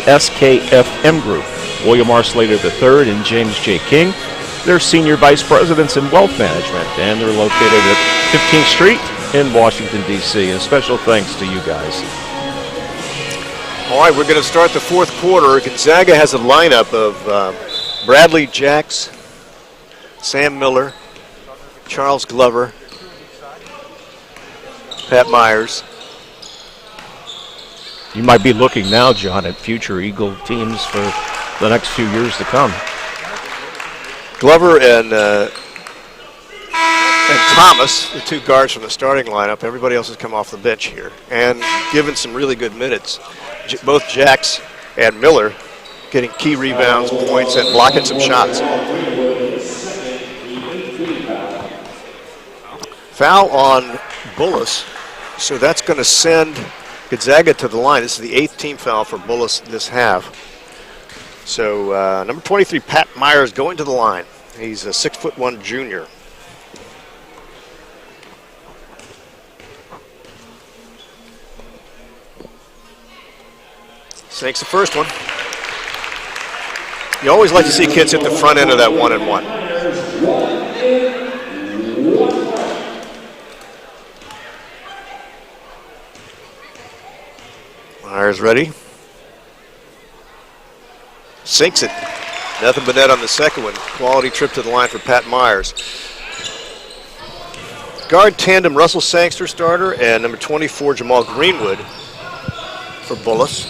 SKFM Group, William R. Slater III and James J. King. They're senior vice presidents in wealth management, and they're located at 15th Street in Washington, D.C. And special thanks to you guys. All right, we're going to start the fourth quarter. Gonzaga has a lineup of Bradley Jacks, Sam Miller, Charles Glover, Pat Myers. You might be looking now, John, at future Eagle teams for the next few years to come. Glover and Thomas, the two guards from the starting lineup. Everybody else has come off the bench here and given some really good minutes. Both Jacks and Miller getting key rebounds, points, and blocking some shots. Foul on Bullis, so that's going to send Gonzaga to the line. This is the 8th team foul for Bullis this half. So number 23, Pat Myers, going to the line. He's a 6'1" junior. Sinks the first one. You always like to see kids hit the front end of that 1-and-1. Myers ready. Sinks it. Nothing but net on the second one. Quality trip to the line for Pat Myers. Guard tandem Russell Sangster starter and number 24 Jamal Greenwood for Bullis.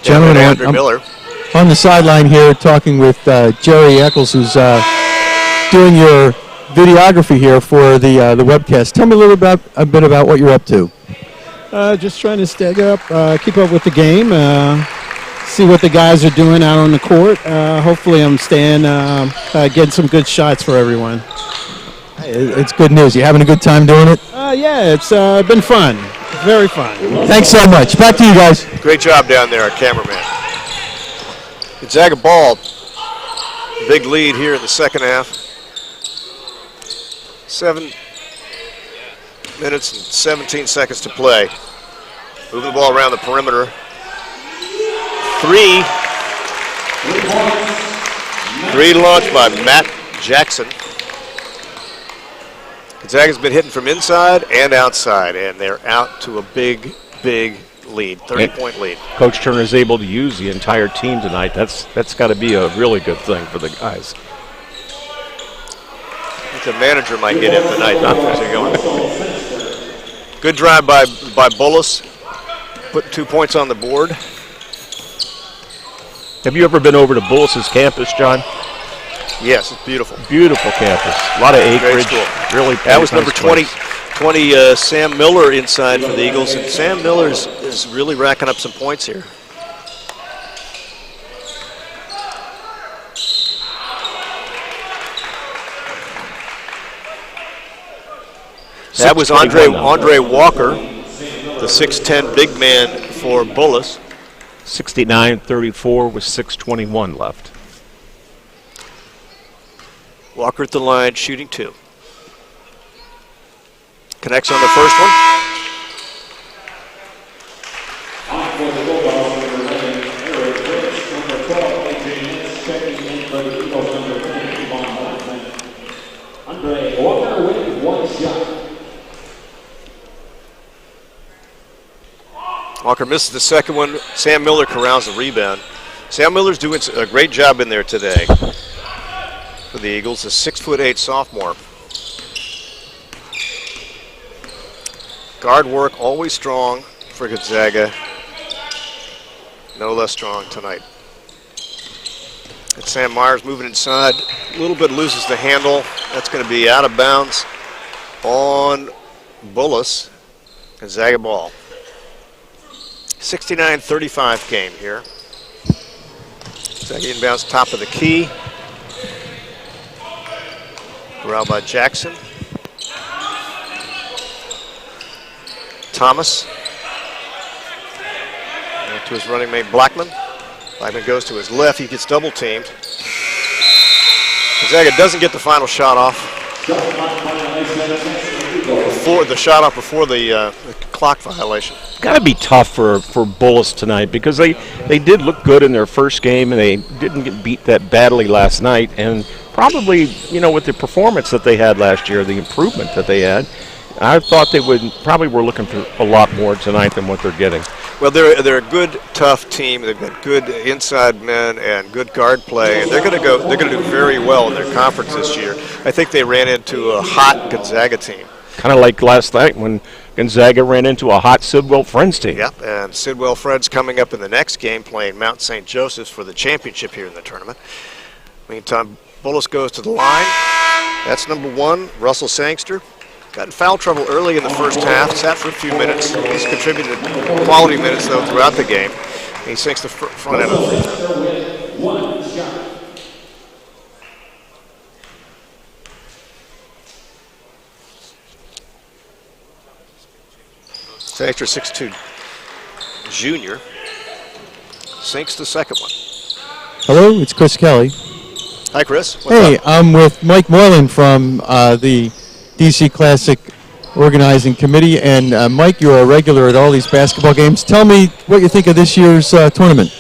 Gentlemen, Andrew Miller. On the sideline here talking with Jerry Eccles, who's doing your videography here for the webcast. Tell me a little bit about what you're up to. Just trying to stay up, keep up with the game, see what the guys are doing out on the court. Hopefully I'm staying, getting some good shots for everyone. It's good news. You having a good time doing it? Yeah, it's been fun. Very fun. Thanks so much. Back to you guys. Great job down there, our cameraman. Gonzaga ball. Big lead here in the second half. 7 minutes and 17 seconds to play. Moving the ball around the perimeter. Three launched by Matt Jackson. Gonzaga's been hitting from inside and outside, and they're out to a big, big lead, 30-point lead. Coach Turner is able to use the entire team tonight. That's got to be a really good thing for the guys. I think the manager might get him tonight. How's it going? Good drive by Bullis. Put 2 points on the board. Have you ever been over to Bullis' campus, John? Yes, it's beautiful. Beautiful campus. A lot of acreage. Really. That was number 20, Sam Miller inside for the Eagles, and Sam Miller is really racking up some points here. That was Andre Walker, the 6'10" big man for Bullis. 69-34 with 6:21 left. Walker at the line, shooting 2. Connects on the first one. Andre Walker with 1 shot. Walker misses the second one. Sam Miller corrals the rebound. Sam Miller's doing a great job in there today for the Eagles, a 6'8" sophomore. Guard work always strong for Gonzaga. No less strong tonight. And Sam Myers moving inside. A little bit loses the handle. That's going to be out of bounds on Bullis. Gonzaga ball. 69-35 game here. Gonzaga inbounds top of the key. Corralled by Jackson. Thomas. Back to his running mate Blackman. Blackman goes to his left. He gets double teamed. Gonzaga doesn't get the final shot off. Before the clock violation. Got to be tough for Bullis tonight because they did look good in their first game and they didn't get beat that badly last night, and probably, with the performance that they had last year, the improvement that they had, I thought they were looking for a lot more tonight than what they're getting. Well, they're a good, tough team. They've got good inside men and good guard play, and they're going to do very well in their conference this year. I think they ran into a hot Gonzaga team. Kind of like last night when Gonzaga ran into a hot Sidwell Friends team. Yep, and Sidwell Friends coming up in the next game playing Mount St. Joseph's for the championship here in the tournament. Meantime, Bullis goes to the line. That's number 1, Russell Sangster. Got in foul trouble early in the first half, sat for a few minutes. He's contributed quality minutes, though, throughout the game. He sinks the front end of the free throw. Sangster, 6'2", junior, sinks the second one. Hello, it's Chris Kelly. Hi, Chris. Hey, I'm with Mike Moylan from the DC Classic Organizing Committee, and Mike, you're a regular at all these basketball games. Tell me what you think of this year's tournament.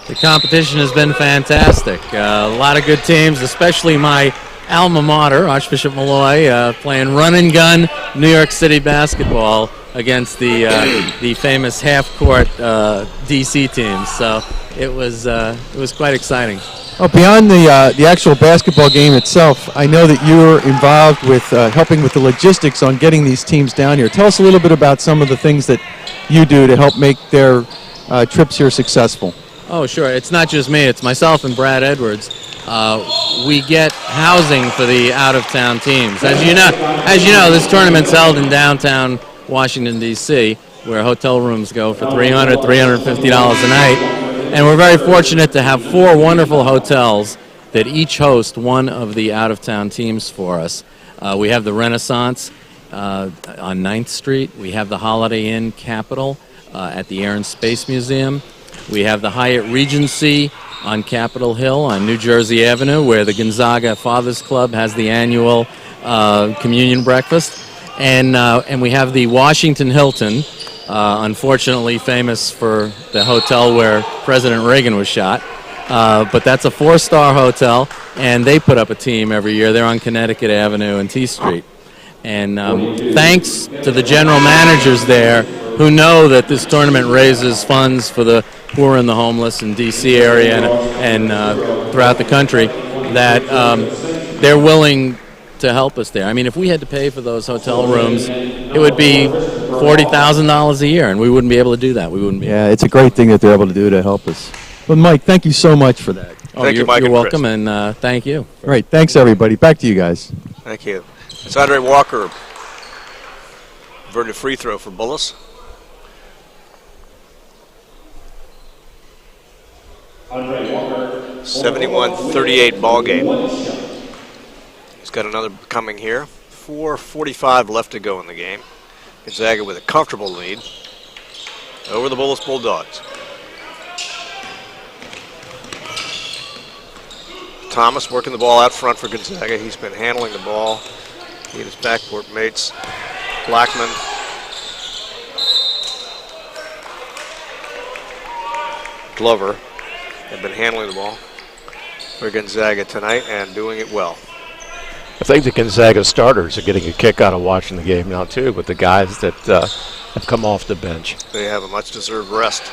The competition has been fantastic. A lot of good teams, especially my alma mater, Archbishop Malloy, playing run and gun New York City basketball against the famous half-court DC teams. So it was quite exciting. Oh, beyond the actual basketball game itself, I know that you're involved with helping with the logistics on getting these teams down here. Tell us a little bit about some of the things that you do to help make their trips here successful. Oh, sure. It's not just me. It's myself and Brad Edwards. We get housing for the out-of-town teams. As you know, this tournament's held in downtown Washington, D.C., where hotel rooms go for $300, $350 a night. And we're very fortunate to have 4 wonderful hotels that each host one of the out-of-town teams for us. We have the Renaissance on 9th Street. We have the Holiday Inn Capitol at the Air and Space Museum. We have the Hyatt Regency on Capitol Hill on New Jersey Avenue, where the Gonzaga Fathers Club has the annual communion breakfast. And we have the Washington Hilton, unfortunately famous for the hotel where President Reagan was shot. But that's a 4-star hotel, and they put up a team every year. They're on Connecticut Avenue and T Street. And thanks to the general managers there who know that this tournament raises funds for the poor and the homeless in D.C. area and throughout the country, that they're willing to help us there. I mean, if we had to pay for those hotel rooms, it would be $40,000 a year, and we wouldn't be able to do that. We wouldn't be. Yeah, it's a great thing that they're able to do to help us. But Mike, thank you so much for that. Thank you, Mike. You're welcome, and thank you. All right, thanks everybody. Back to you guys. Thank you. It's Andre Walker. Averted free throw for Bullis. Andre Walker. 71-38 ball game. He's got another coming here. 4:45 left to go in the game. Gonzaga with a comfortable lead over the Bullis Bulldogs. Thomas working the ball out front for Gonzaga. He's been handling the ball. He and his backcourt mates. Blackman. Glover have been handling the ball for Gonzaga tonight and doing it well. I think the Gonzaga starters are getting a kick out of watching the game now, too, with the guys that have come off the bench. They have a much-deserved rest.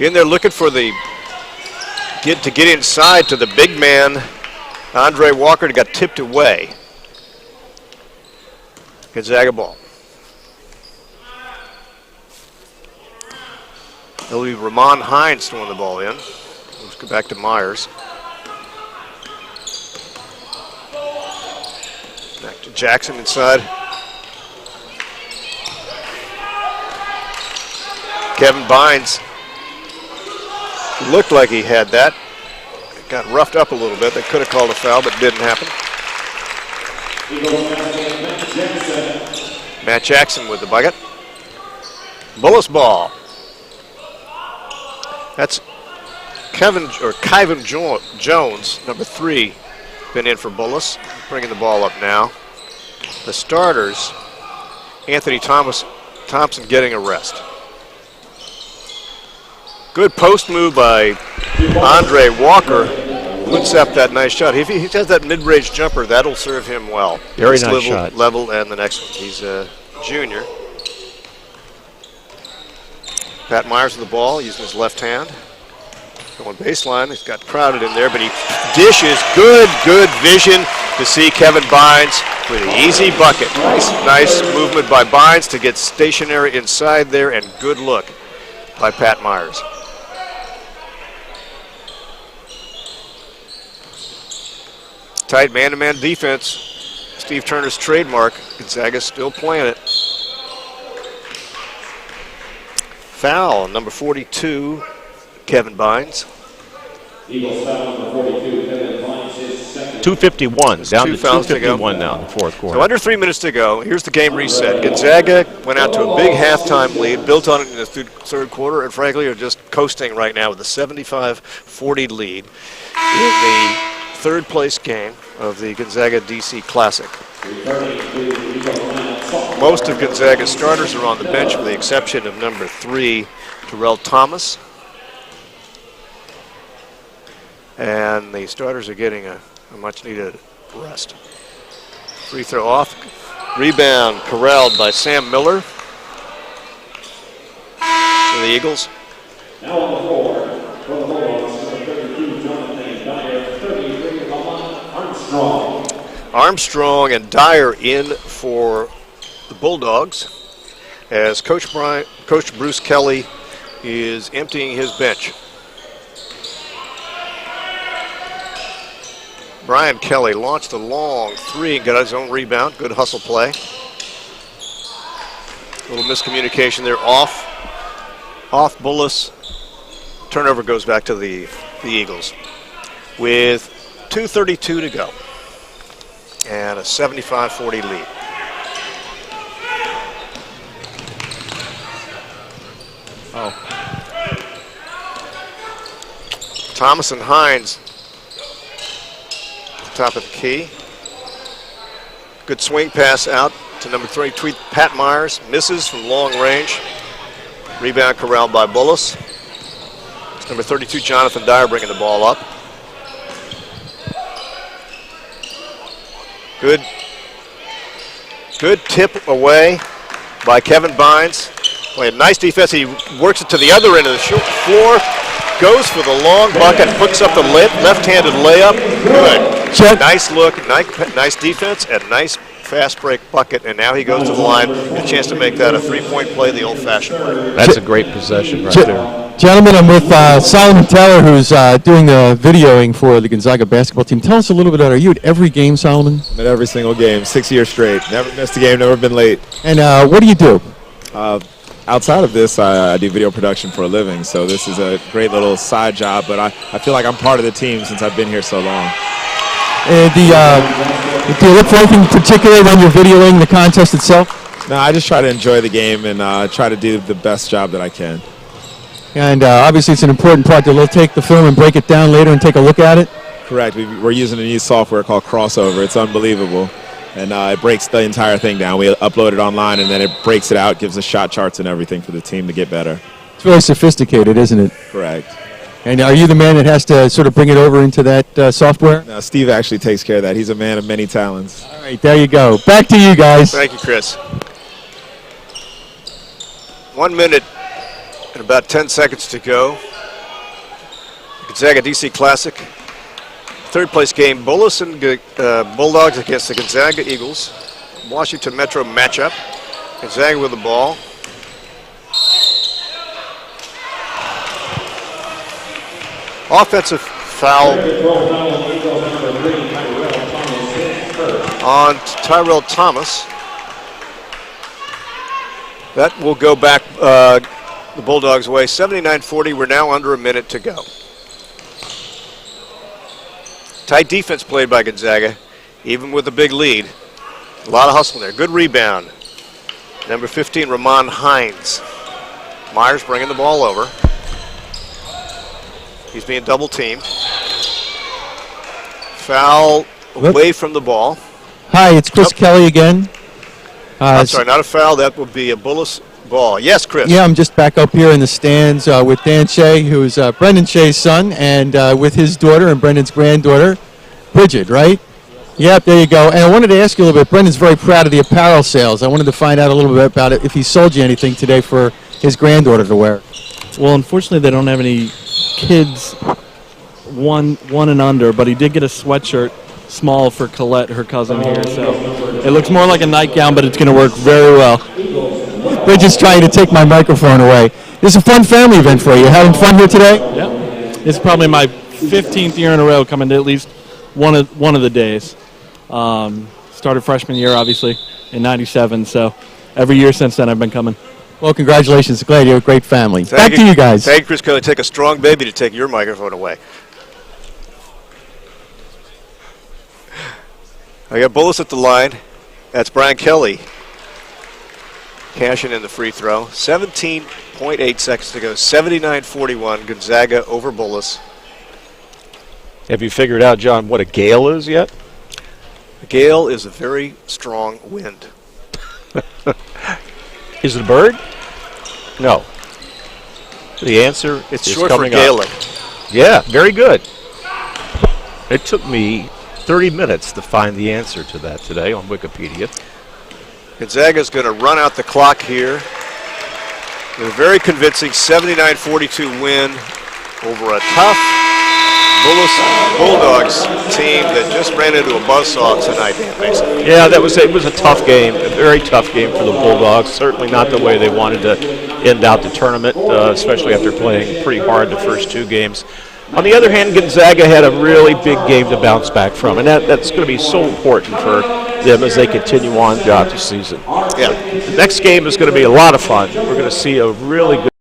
In there looking for the to get inside to the big man, Andre Walker, got tipped away. Gonzaga ball. It'll be Ramon Hines throwing the ball in. Let's go back to Myers. Back to Jackson inside. Kevin Bynes looked like he had that. It got roughed up a little bit. They could have called a foul, but it didn't happen. Matt Jackson with the bucket. Bullis ball. That's Kyvan Jones, number 3, been in for Bullis. Bringing the ball up now. The starters, Anthony Thompson getting a rest. Good post move by Andre Walker. Puts up that nice shot. If he has that mid-range jumper, that'll serve him well. Very nice shot. Level and the next one. He's a junior. Pat Myers with the ball, using his left hand. Going baseline. He's got crowded in there, but he dishes. Good vision to see Kevin Bynes with an easy bucket. Nice movement by Bynes to get stationary inside there, and good look by Pat Myers. Tight man-to-man defense. Steve Turner's trademark. Gonzaga's still playing it. Foul, number 42, Kevin Bynes. Eagles foul number 42, Kevin Bynes, his second. 2:51, down to 2:51 now in the fourth quarter. So under 3 minutes to go. Here's the game reset. Gonzaga went out to a big halftime lead, built on it in the third quarter, and frankly are just coasting right now with a 75-40 lead in the third place game of the Gonzaga DC Classic. Most of Gonzaga's starters are on the bench with the exception of number 3, Terrell Thomas. And the starters are getting a much needed rest. Free throw off. Rebound corralled by Sam Miller for the Eagles. Now on the floor, for the Bulldogs, number 32, Jonathan Dyer, 33, Armstrong. Armstrong and Dyer in for the Bulldogs as Coach Bruce Kelly is emptying his bench. Brian Kelly launched a long 3 and got his own rebound. Good hustle play. A little miscommunication there off Bullis. Turnover goes back to the Eagles with 2:32 to go and a 75-40 lead. Thomas and Hines, top of the key. Good swing pass out to number 3, Pat Myers. Misses from long range. Rebound corralled by Bullis. It's number 32, Jonathan Dyer, bringing the ball up. Good tip away by Kevin Bynes. Playing nice defense. He works it to the other end of the floor. Goes for the long bucket. Hooks up the left-handed layup. Good. Check. Nice look. Nice defense and nice fast break bucket. And now he goes to the line. A chance to make that a three-point play the old-fashioned way. That's a great possession right there. Gentlemen, I'm with Solomon Taylor, who's doing the videoing for the Gonzaga basketball team. Tell us a little bit about, are you at every game, Solomon? I'm at every single game, 6 years straight. Never missed a game, never been late. And what do you do? Outside of this, I do video production for a living, so this is a great little side job, but I feel like I'm part of the team since I've been here so long. Do you look for anything particular when you're videoing the contest itself? No, I just try to enjoy the game and try to do the best job that I can. And obviously it's an important part to take the film and break it down later and take a look at it? Correct. We're using a new software called Crossover. It's unbelievable. And it breaks the entire thing down. We upload it online, and then it breaks it out, gives us shot charts and everything for the team to get better. It's really sophisticated, isn't it? Correct. And are you the man that has to sort of bring it over into that software? No, Steve actually takes care of that. He's a man of many talents. All right, there you go. Back to you guys. Thank you, Chris. 1 minute and about 10 seconds to go. Gonzaga DC Classic. Third place game, Bullis and Bulldogs against the Gonzaga Eagles. Washington Metro matchup. Gonzaga with the ball. Offensive foul on Tyrell Thomas. That will go back the Bulldogs' way. 79-40, we're now under a minute to go. Tight defense played by Gonzaga, even with a big lead. A lot of hustle there. Good rebound. Number 15, Ramon Hines. Myers bringing the ball over. He's being double teamed. Foul away from the ball. Hi, it's Chris Kelly again. I'm sorry, not a foul. That would be a Bullis ball. Yes, Chris. Yeah, I'm just back up here in the stands with Dan Shea, who's Brendan Shea's son, and with his daughter and Brendan's granddaughter, Bridget, right? Yep, there you go. And I wanted to ask you a little bit. Brendan's very proud of the apparel sales. I wanted to find out a little bit about it, if he sold you anything today for his granddaughter to wear. Well, unfortunately, they don't have any kids one and under, but he did get a sweatshirt small for Colette, her cousin here. So it looks more like a nightgown, but it's going to work very well. They're just trying to take my microphone away. This is a fun family event for you. Having fun here today? Yeah. It's probably my 15th year in a row coming to at least one of the days. Started freshman year, obviously, in '97. So every year since then, I've been coming. Well, congratulations. Glad you're a great family. Back to you guys. Thank you, Chris Kelly. Take a strong baby to take your microphone away. I got Bullis at the line. That's Brian Kelly cashing in the free throw. 17.8 seconds to go. 79-41. Gonzaga over Bullis. Have you figured out, John, what a gale is yet? A gale is a very strong wind. Is it a bird? No. The answer It's is short for coming Gaelic. up. Yeah, very good. It took me 30 minutes to find the answer to that today on Wikipedia. Gonzaga's going to run out the clock here with a very convincing 79-42 win over a tough Bulldogs team that just ran into a buzzsaw tonight, Dan Mason. Yeah, it was a tough game, a very tough game for the Bulldogs. Certainly not the way they wanted to end out the tournament, especially after playing pretty hard the first two games. On the other hand, Gonzaga had a really big game to bounce back from, and that's going to be so important for them as they continue on throughout the season. Yeah. The next game is going to be a lot of fun. We're going to see a really good